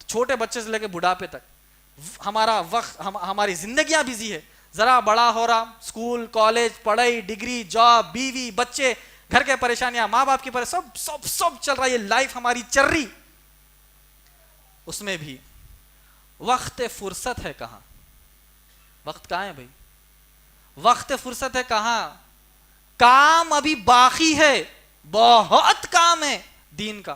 چھوٹے بچے سے لے کے بڑھاپے تک ہمارا وقت, ہماری زندگیاں بزی ہے. ذرا بڑا ہو رہا, اسکول کالج پڑھائی ڈگری جاب بیوی بچے گھر کے پریشانیاں ماں باپ کی پریشانیاں سب سب سب چل رہا ہے. یہ لائف ہماری چل رہی, اس میں بھی وقت فرصت ہے کہاں؟ وقت کہاں ہے بھائی؟ وقت فرصت ہے کہاں؟ کام ابھی باقی ہے, بہت کام ہے دین کا.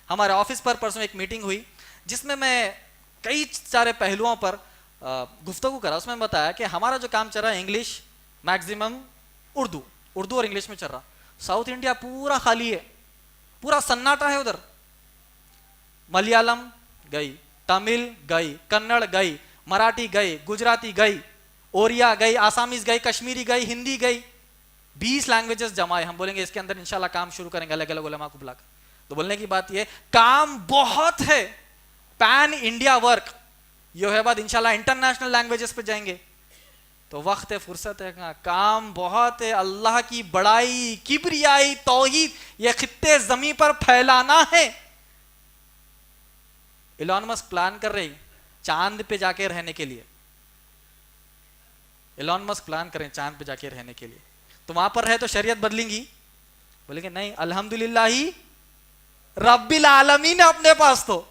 ہمارے آفس پر پرسوں ایک میٹنگ ہوئی جس میں میں کئی سارے پہلوؤں پر گفتگو کرا. اس میں بتایا کہ ہمارا جو کام چل رہا ہے انگلش میکسیمم, اردو اور انگلش میں چل رہا. ساؤتھ انڈیا پورا خالی ہے, پورا سناٹا ہے ادھر. ملیالم گئی, تمل گئی, کنڑ گئی, مراٹھی گئی, گجراتی گئی, اوریا گئی, آسامیز گئی, کشمیری گئی, ہندی گئی, 20 لینگویجز جمع ہے. ہم بولیں گے اس کے اندر انشاءاللہ کام شروع کریں گے الگ الگ علماء کو بلا کر. تو بولنے کی بات یہ کام بہت ہے, پین انڈیا ورک. یہ ہے بعد انشاءاللہ انٹرنیشنل لینگویجز پہ جائیں گے. تو وقت فرصت ہے کہاں؟ کام بہت ہے. اللہ کی بڑائی کبریائی توحید یہ خطے زمین پر پھیلانا ہے. ایلون مسک پلان کر رہی چاند پہ جا کے رہنے کے لیے. ایلون مسک پلان کریں چاند پہ جا کے رہنے کے لیے, تو وہاں پر رہے تو شریعت بدلیں گی؟ بولیں گے نہیں, الحمدللہ ہی رب العالمین اپنے پاس. تو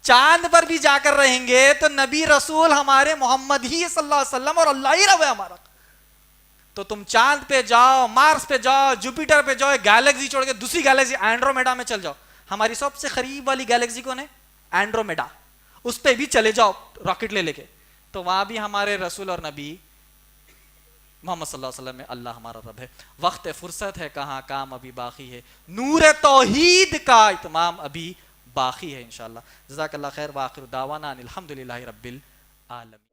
چاند پر بھی جا کر رہیں گے تو نبی رسول ہمارے محمد ہی صلی اللہ علیہ وسلم اور اللہ ہی رب ہے ہمارا. تو تم چاند پہ جاؤ, مارس پہ جاؤ, جوپیٹر پہ جاؤ, گیلیکسی چھوڑ کے دوسری گیلیکسی اینڈرومیڈا میں چل جاؤ. ہماری سب سے قریب والی گیلیکسی کون ہے؟ اینڈرومیڈا. اس پہ بھی چلے جاؤ راکٹ لے کے, تو وہاں بھی ہمارے رسول اور نبی محمد صلی اللہ علیہ وسلم میں اللہ ہمارا رب ہے. وقت فرصت ہے کہاں؟ کام ابھی باقی ہے. نور توحید کا اتمام ابھی باقی ہے انشاءاللہ. جزاک اللہ خیر. وآخر دعوانا ان الحمدللہ رب العالمین.